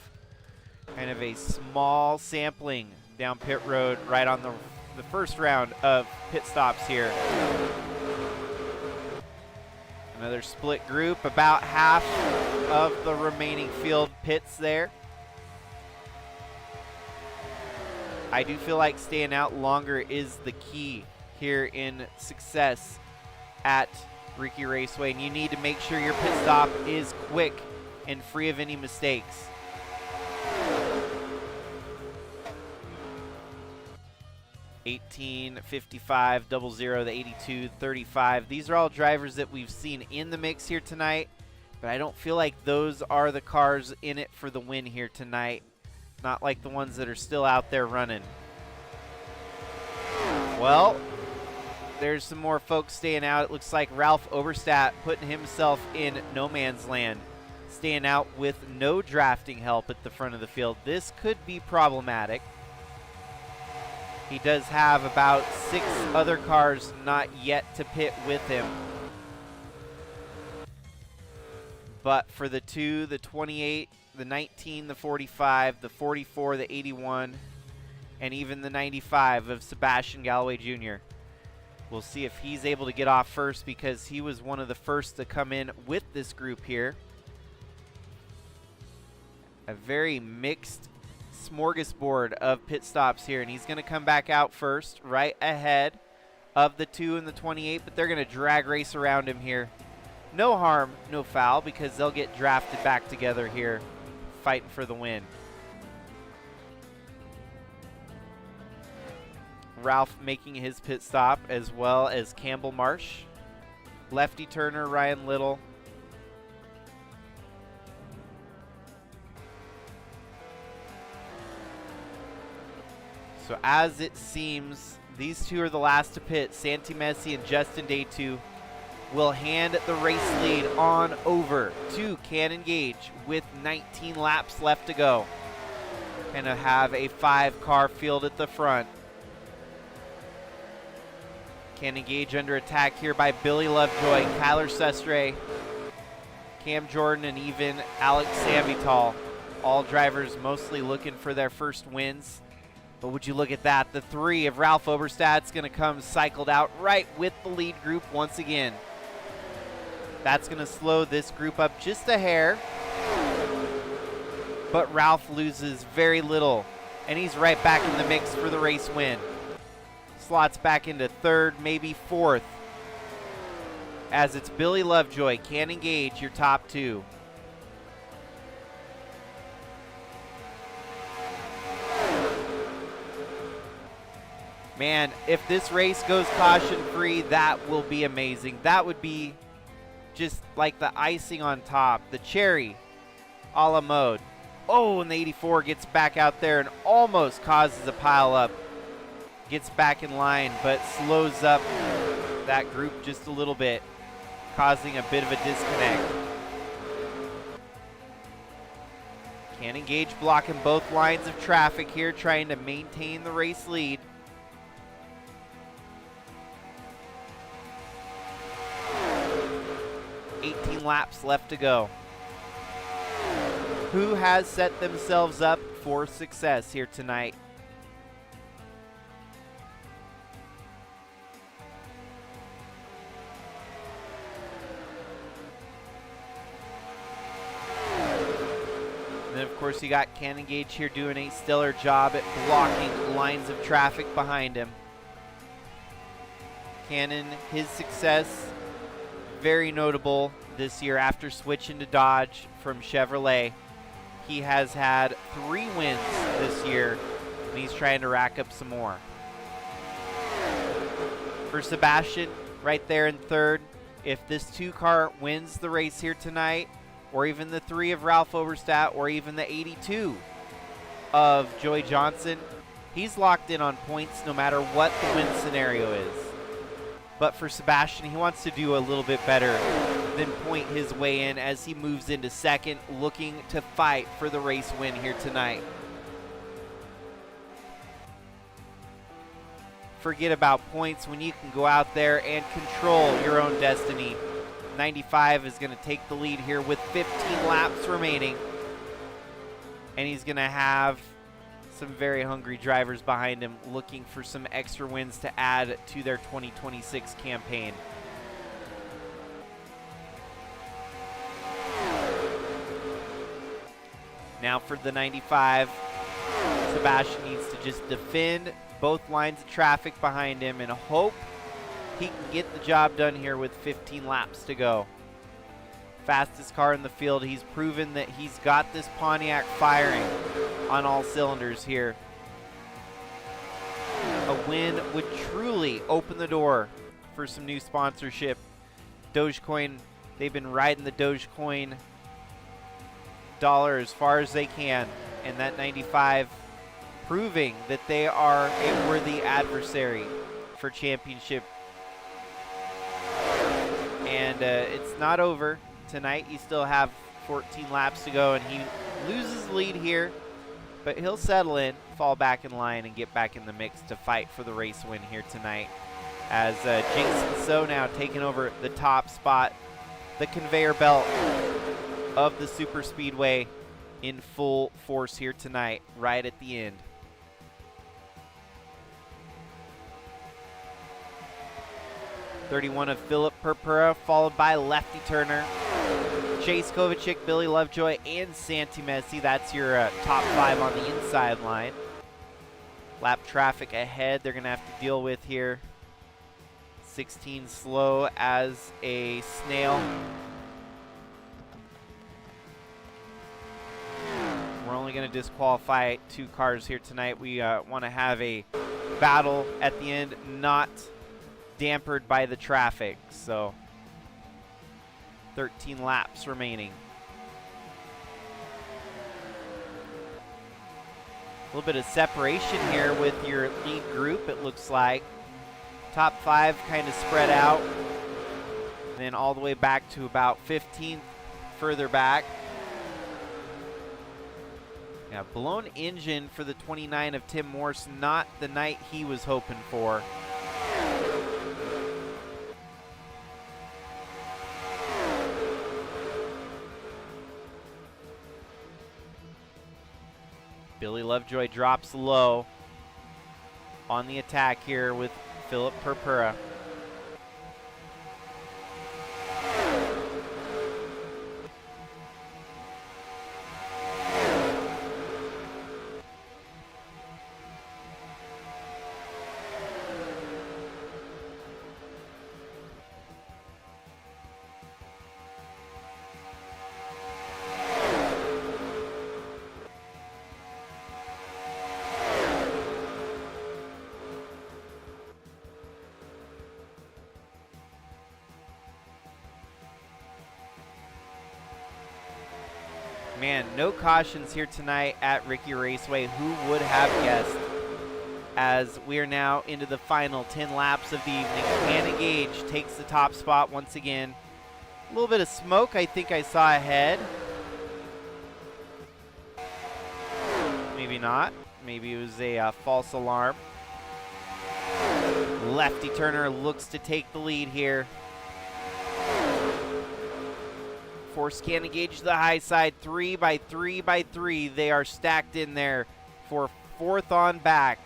Kind of a small sampling down pit road right on the first round of pit stops here. Another split group, about half of the remaining field pits there. I do feel like staying out longer is the key here in success at RiKi Raceway, and you need to make sure your pit stop is quick and free of any mistakes. $18.55, 00, the 82.35. These are all drivers that we've seen in the mix here tonight, but I don't feel like those are the cars in it for the win here tonight. Not like the ones that are still out there running. Well, there's some more folks staying out. It looks like Ralph Oberstadt putting himself in no man's land, staying out with no drafting help at the front of the field. This could be problematic. He does have about 6 other cars not yet to pit with him. But for the 2, the 28, the 19, the 45, the 44, the 81, and even the 95 of Sebastian Galloway Jr. We'll see if he's able to get off first, because he was one of the first to come in with this group here. A very mixed smorgasbord of pit stops here, and he's going to come back out first, right ahead of the 2 and the 28, but they're going to drag race around him here. No harm, no foul, because they'll get drafted back together here, fighting for the win. Ralph making his pit stop, as well as Campbell Marsh, Lefty Turner, Ryan Little. So as it seems, these two are the last to pit. Santi Messi and Justin Day2 will hand the race lead on over to Cannon Gage with 19 laps left to go. Gonna have a 5-car field at the front. Cannon Gage under attack here by Billy Lovejoy, Kyler Sestre, Cam Jordan, and even Alex Samvital. All drivers mostly looking for their first wins. But would you look at that, the 3 of Ralph Oberstadt's going to come cycled out right with the lead group once again. That's going to slow this group up just a hair. But Ralph loses very little, and he's right back in the mix for the race win. Slots back into 3rd, maybe 4th, as it's Billy Lovejoy, Cannon Gage, your top 2. Man, if this race goes caution-free, that will be amazing. That would be just like the icing on top, the cherry a la mode. Oh, and the 84 gets back out there and almost causes a pile-up. Gets back in line, but slows up that group just a little bit, causing a bit of a disconnect. Cannon Gage blocking both lines of traffic here, trying to maintain the race lead. Laps left to go. Who has set themselves up for success here tonight? And then of course you got Cannon Gage here doing a stellar job at blocking lines of traffic behind him. Cannon, his success very notable this year after switching to Dodge from Chevrolet. He has had 3 wins this year, and he's trying to rack up some more. For Sebastian, right there in 3rd, if this 2-car wins the race here tonight, or even the 3 of Ralph Oberstadt, or even the 82 of Joey Johnson, he's locked in on points no matter what the win scenario is. But for Sebastian, he wants to do a little bit better than point his way in as he moves into 2nd, looking to fight for the race win here tonight. Forget about points when you can go out there and control your own destiny. 95 is going to take the lead here with 15 laps remaining. And he's going to have some very hungry drivers behind him looking for some extra wins to add to their 2026 campaign. Now for the 95, Sebastian needs to just defend both lines of traffic behind him and hope he can get the job done here with 15 laps to go. Fastest car in the field. He's proven that he's got this Pontiac firing on all cylinders here. A win would truly open the door for some new sponsorship. Dogecoin, they've been riding the Dogecoin dollar as far as they can, and that 95 proving that they are a worthy adversary for championship. And it's not over tonight. You still have 14 laps to go, and he loses the lead here, but he'll settle in, fall back in line, and get back in the mix to fight for the race win here tonight. As Jason So now taking over the top spot, the conveyor belt of the super speedway in full force here tonight, right at the end. '31 of Philip Purpura, followed by Lefty Turner, Chase Kovacic, Billy Lovejoy, and Santi Messi. That's your top 5 on the inside line. Lap traffic ahead they're going to have to deal with here. 16 slow as a snail. We're only going to disqualify 2 cars here tonight. We want to have a battle at the end, not dampered by the traffic. So 13 laps remaining. A little bit of separation here with your lead group, it looks like. Top 5 kind of spread out. And then all the way back to about 15th further back. Yeah, blown engine for the 29 of Tim Morse, not the night he was hoping for. Billy Lovejoy drops low on the attack here with Philip Purpura. Man, no cautions here tonight at RiKi Raceway. Who would have guessed? As we are now into the final 10 laps of the evening. Hannah Gage takes the top spot once again. A little bit of smoke I think I saw ahead. Maybe not. Maybe it was a false alarm. Lefty Turner looks to take the lead here. Force can engage the high side, 3 by 3 by 3. They are stacked in there for 4th on back.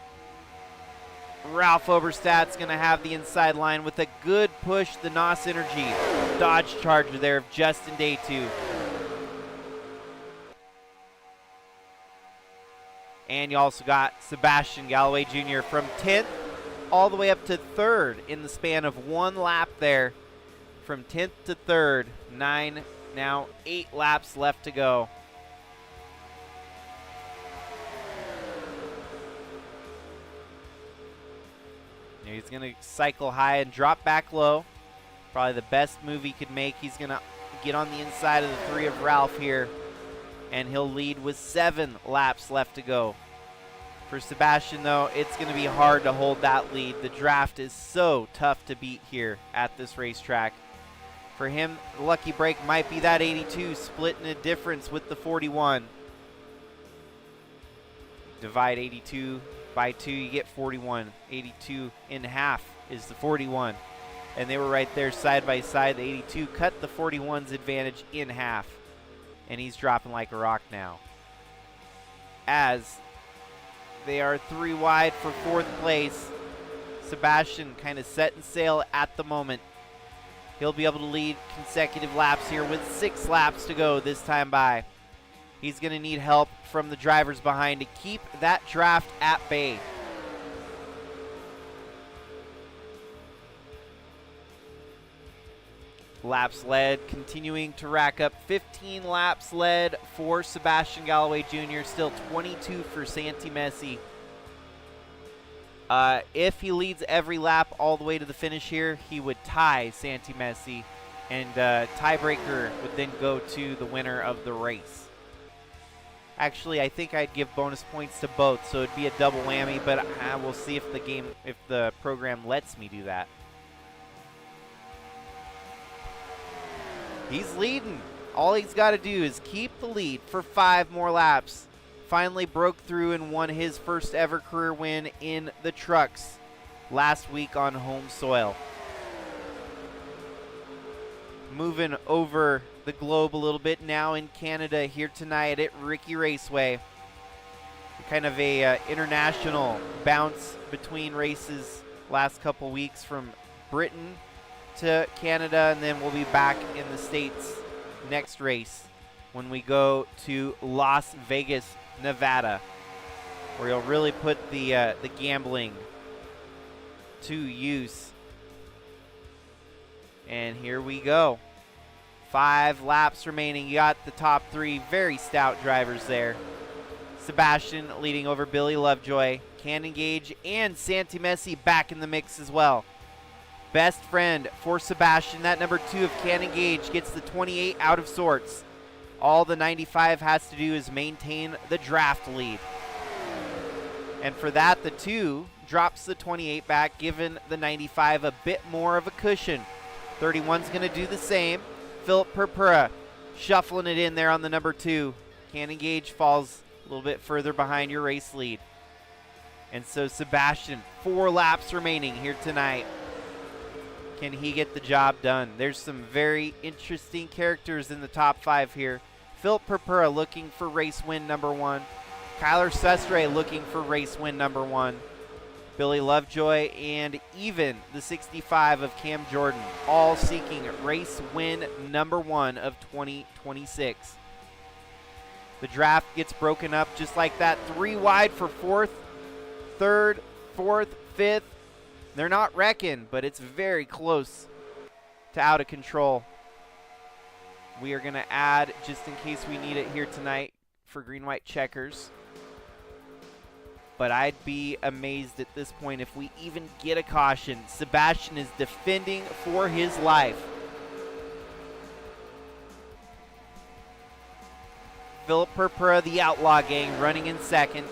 Ralph Oberstadt's going to have the inside line with a good push. The NOS Energy Dodge Charger there of Justin Day2. And you also got Sebastian Galloway Jr. from 10th all the way up to 3rd in the span of 1 lap there. From 10th to 3rd, 9, now 8 laps left to go. Now he's going to cycle high and drop back low. Probably the best move he could make. He's going to get on the inside of the 3 of Ralph here, and he'll lead with 7 laps left to go. For Sebastian, though, it's going to be hard to hold that lead. The draft is so tough to beat here at this racetrack. For him, the lucky break might be that 82, splitting a difference with the 41. Divide 82 by 2, you get 41. 82 in half is the 41. And they were right there side by side. The 82 cut the 41's advantage in half. And he's dropping like a rock now. As they are 3 wide for 4th place. Sebastian kind of setting sail at the moment. He'll be able to lead consecutive laps here with 6 laps to go this time by. He's going to need help from the drivers behind to keep that draft at bay. Laps led continuing to rack up. 15 laps led for Sebastian Galloway Jr. Still 22 for Santi Messi. If he leads every lap all the way to the finish here, he would tie Santi Messi, and tiebreaker would then go to the winner of the race. Actually, I think I'd give bonus points to both, so it'd be a double whammy, but we'll see if the program lets me do that. He's leading. All he's got to do is keep the lead for 5 more laps. Finally broke through and won his first ever career win in the trucks last week on home soil. Moving over the globe a little bit now in Canada here tonight at RiKi Raceway. Kind of a international bounce between races last couple weeks from Britain to Canada, and then we'll be back in the States next race when we go to Las Vegas, Nevada, where you'll really put the gambling to use. And here we go. 5 laps remaining. You got the top 3 very stout drivers there. Sebastian leading over Billy Lovejoy, Cannon Gage, and Santi Messi back in the mix as well. Best friend for Sebastian, that number 2 of Cannon Gage, gets the 28 out of sorts. All the 95 has to do is maintain the draft lead. And for that, the 2 drops the 28 back, giving the 95 a bit more of a cushion. 31's going to do the same. Philip Purpura shuffling it in there on the number 2. Cannon Gage falls a little bit further behind your race lead. And so Sebastian, 4 laps remaining here tonight. Can he get the job done? There's some very interesting characters in the top 5 here. Philip Purpura looking for race win number 1. Kyler Sustre looking for race win number 1. Billy Lovejoy and even the 65 of Cam Jordan, all seeking race win number 1 of 2026. The draft gets broken up just like that. 3 wide for 4th, 3rd, 4th, 5th. They're not wrecking, but it's very close to out of control. We are going to add, just in case we need it here tonight, for green-white checkers. But I'd be amazed at this point if we even get a caution. Sebastian is defending for his life. Philip Purpura, the Outlaw Gang, running in 2nd.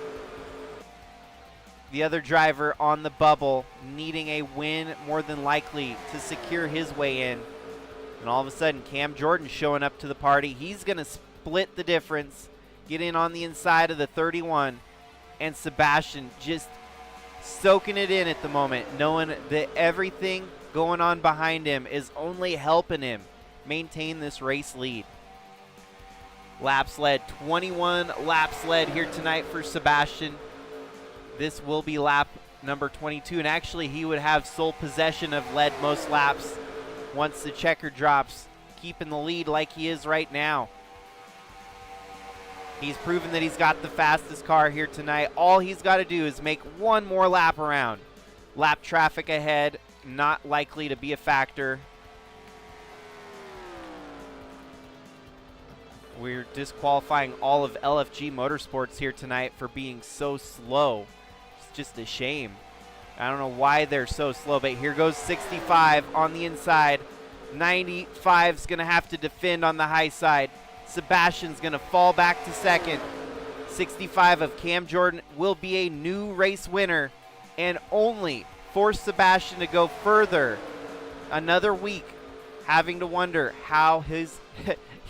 The other driver on the bubble, needing a win more than likely to secure his way in. And all of a sudden, Cam Jordan showing up to the party. He's going to split the difference, get in on the inside of the 31. And Sebastian just soaking it in at the moment, knowing that everything going on behind him is only helping him maintain this race lead. Laps led, 21 laps led here tonight for Sebastian. This will be lap number 22, and actually he would have sole possession of led most laps once the checker drops, keeping the lead like he is right now. He's proven that he's got the fastest car here tonight. All he's got to do is make 1 more lap around. Lap traffic ahead, not likely to be a factor. We're disqualifying all of LFG Motorsports here tonight for being so slow. It's just a shame. I don't know why they're so slow, but here goes 65 on the inside. 95's going to have to defend on the high side. Sebastian's going to fall back to 2nd. 65 of Cam Jordan will be a new race winner and only force Sebastian to go further another week, having to wonder how he's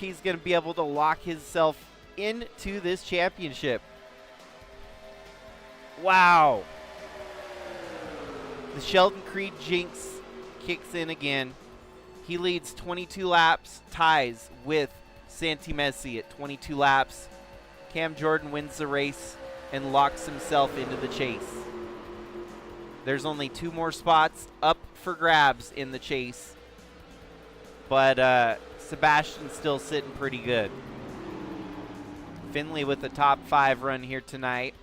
going to be able to lock himself into this championship. Wow. The Sheldon Creed jinx kicks in again. He leads 22 laps, ties with Santi Messi at 22 laps. Cam Jordan wins the race and locks himself into the chase. There's only 2 more spots up for grabs in the chase, but Sebastian's still sitting pretty good. Finley with the top 5 run here tonight.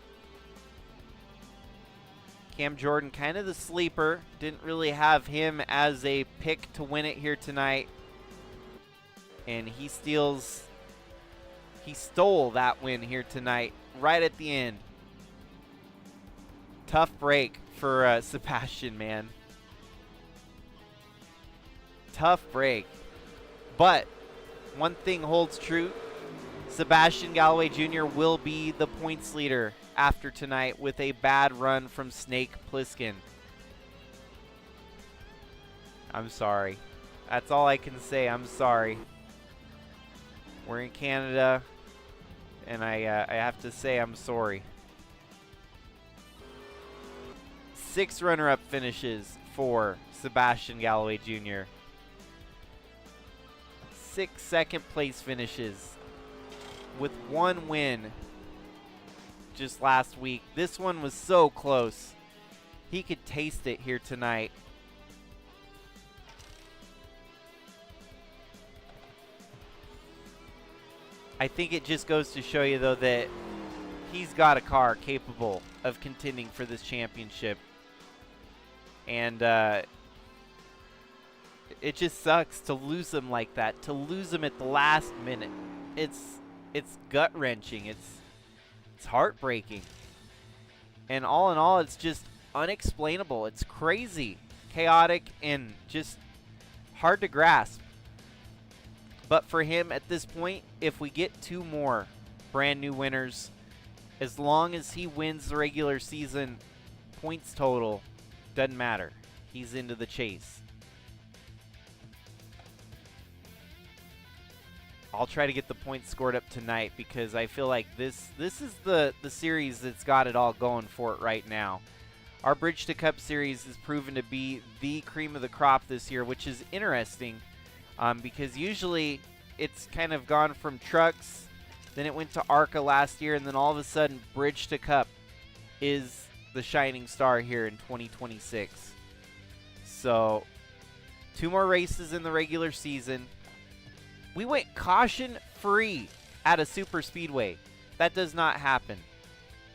Cam Jordan kind of the sleeper. Didn't really have him as a pick to win it here tonight. And he stole that win here tonight right at the end. Tough break for Sebastian, man. Tough break. But one thing holds true. Sebastian Galloway Jr. will be the points leader after tonight with a bad run from Snake Plissken. I'm sorry. That's all I can say. I'm sorry. We're in Canada, and I have to say I'm sorry. 6 runner-up finishes for Sebastian Galloway Jr. 6 second-place finishes with 1 win just last week. This one was so close. He could taste it here tonight. I think it just goes to show you, though, that he's got a car capable of contending for this championship. And it just sucks to lose him like that, to lose him at the last minute. It's gut-wrenching. It's heartbreaking. And all in all, it's just unexplainable. It's crazy, chaotic, and just hard to grasp. But for him at this point, if we get 2 more brand new winners, as long as he wins the regular season points total, doesn't matter. He's into the chase. I'll try to get the points scored up tonight because I feel like this is the series that's got it all going for it right now. Our Bridge to Cup series has proven to be the cream of the crop this year, which is interesting because usually it's kind of gone from trucks, then it went to ARCA last year, and then all of a sudden Bridge to Cup is the shining star here in 2026. So 2 more races in the regular season. We went caution-free at a super speedway. That does not happen,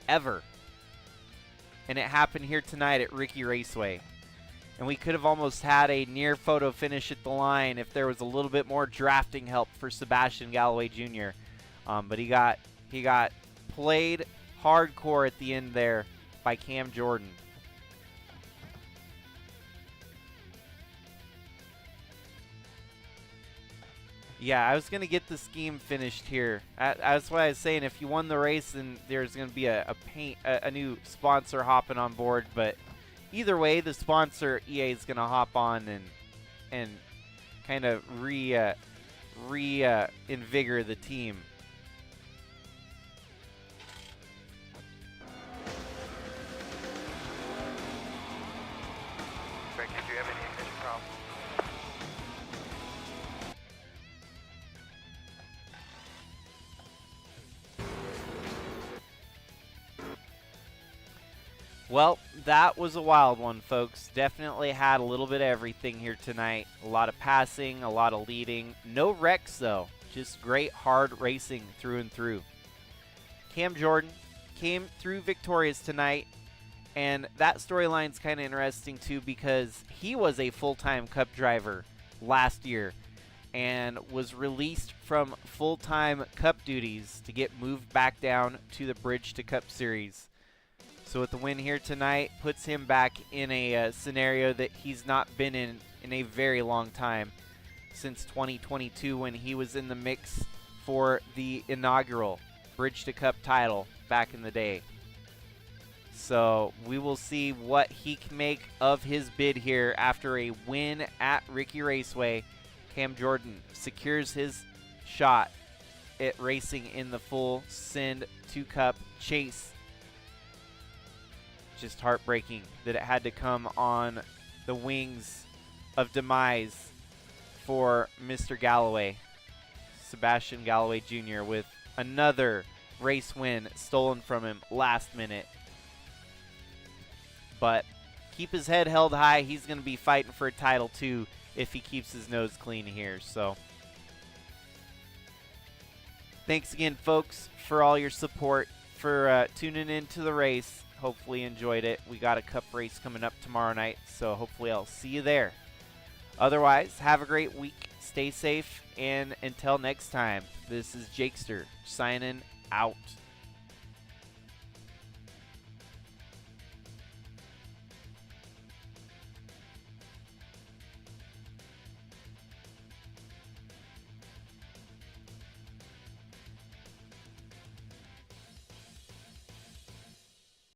ever. And it happened here tonight at RiKi Raceway. And we could have almost had a near photo finish at the line if there was a little bit more drafting help for Sebastian Galloway Jr. But he got played hardcore at the end there by Cam Jordan. Yeah, I was going to get the scheme finished here. That's why I was saying if you won the race, then there's going to be a new sponsor hopping on board. But either way, the sponsor, EA, is going to hop on and kind of reinvigorate the team. Greg, did you have any ignition problems? Well, that was a wild one, folks. Definitely had a little bit of everything here tonight. A lot of passing, a lot of leading. No wrecks, though. Just great, hard racing through and through. Cam Jordan came through victorious tonight, and that storyline's kind of interesting, too, because he was a full-time Cup driver last year and was released from full-time Cup duties to get moved back down to the Bridge to Cup Series. So with the win here tonight, puts him back in a scenario that he's not been in a very long time, since 2022 when he was in the mix for the inaugural Bridge to Cup title back in the day. So we will see what he can make of his bid here after a win at RiKi Raceway. Cam Jordan secures his shot at racing in the full Send 2 Cup chase. Just heartbreaking that it had to come on the wings of demise for Mr. Galloway. Sebastian Galloway Jr. with another race win stolen from him last minute. But keep his head held high. He's going to be fighting for a title too if he keeps his nose clean here. So Thanks again, folks, for all your support, for tuning in to the race. Hopefully you enjoyed it. We got a cup race coming up tomorrow night, so hopefully I'll see you there. Otherwise, have a great week. Stay safe, and until next time, this is Jakester signing out.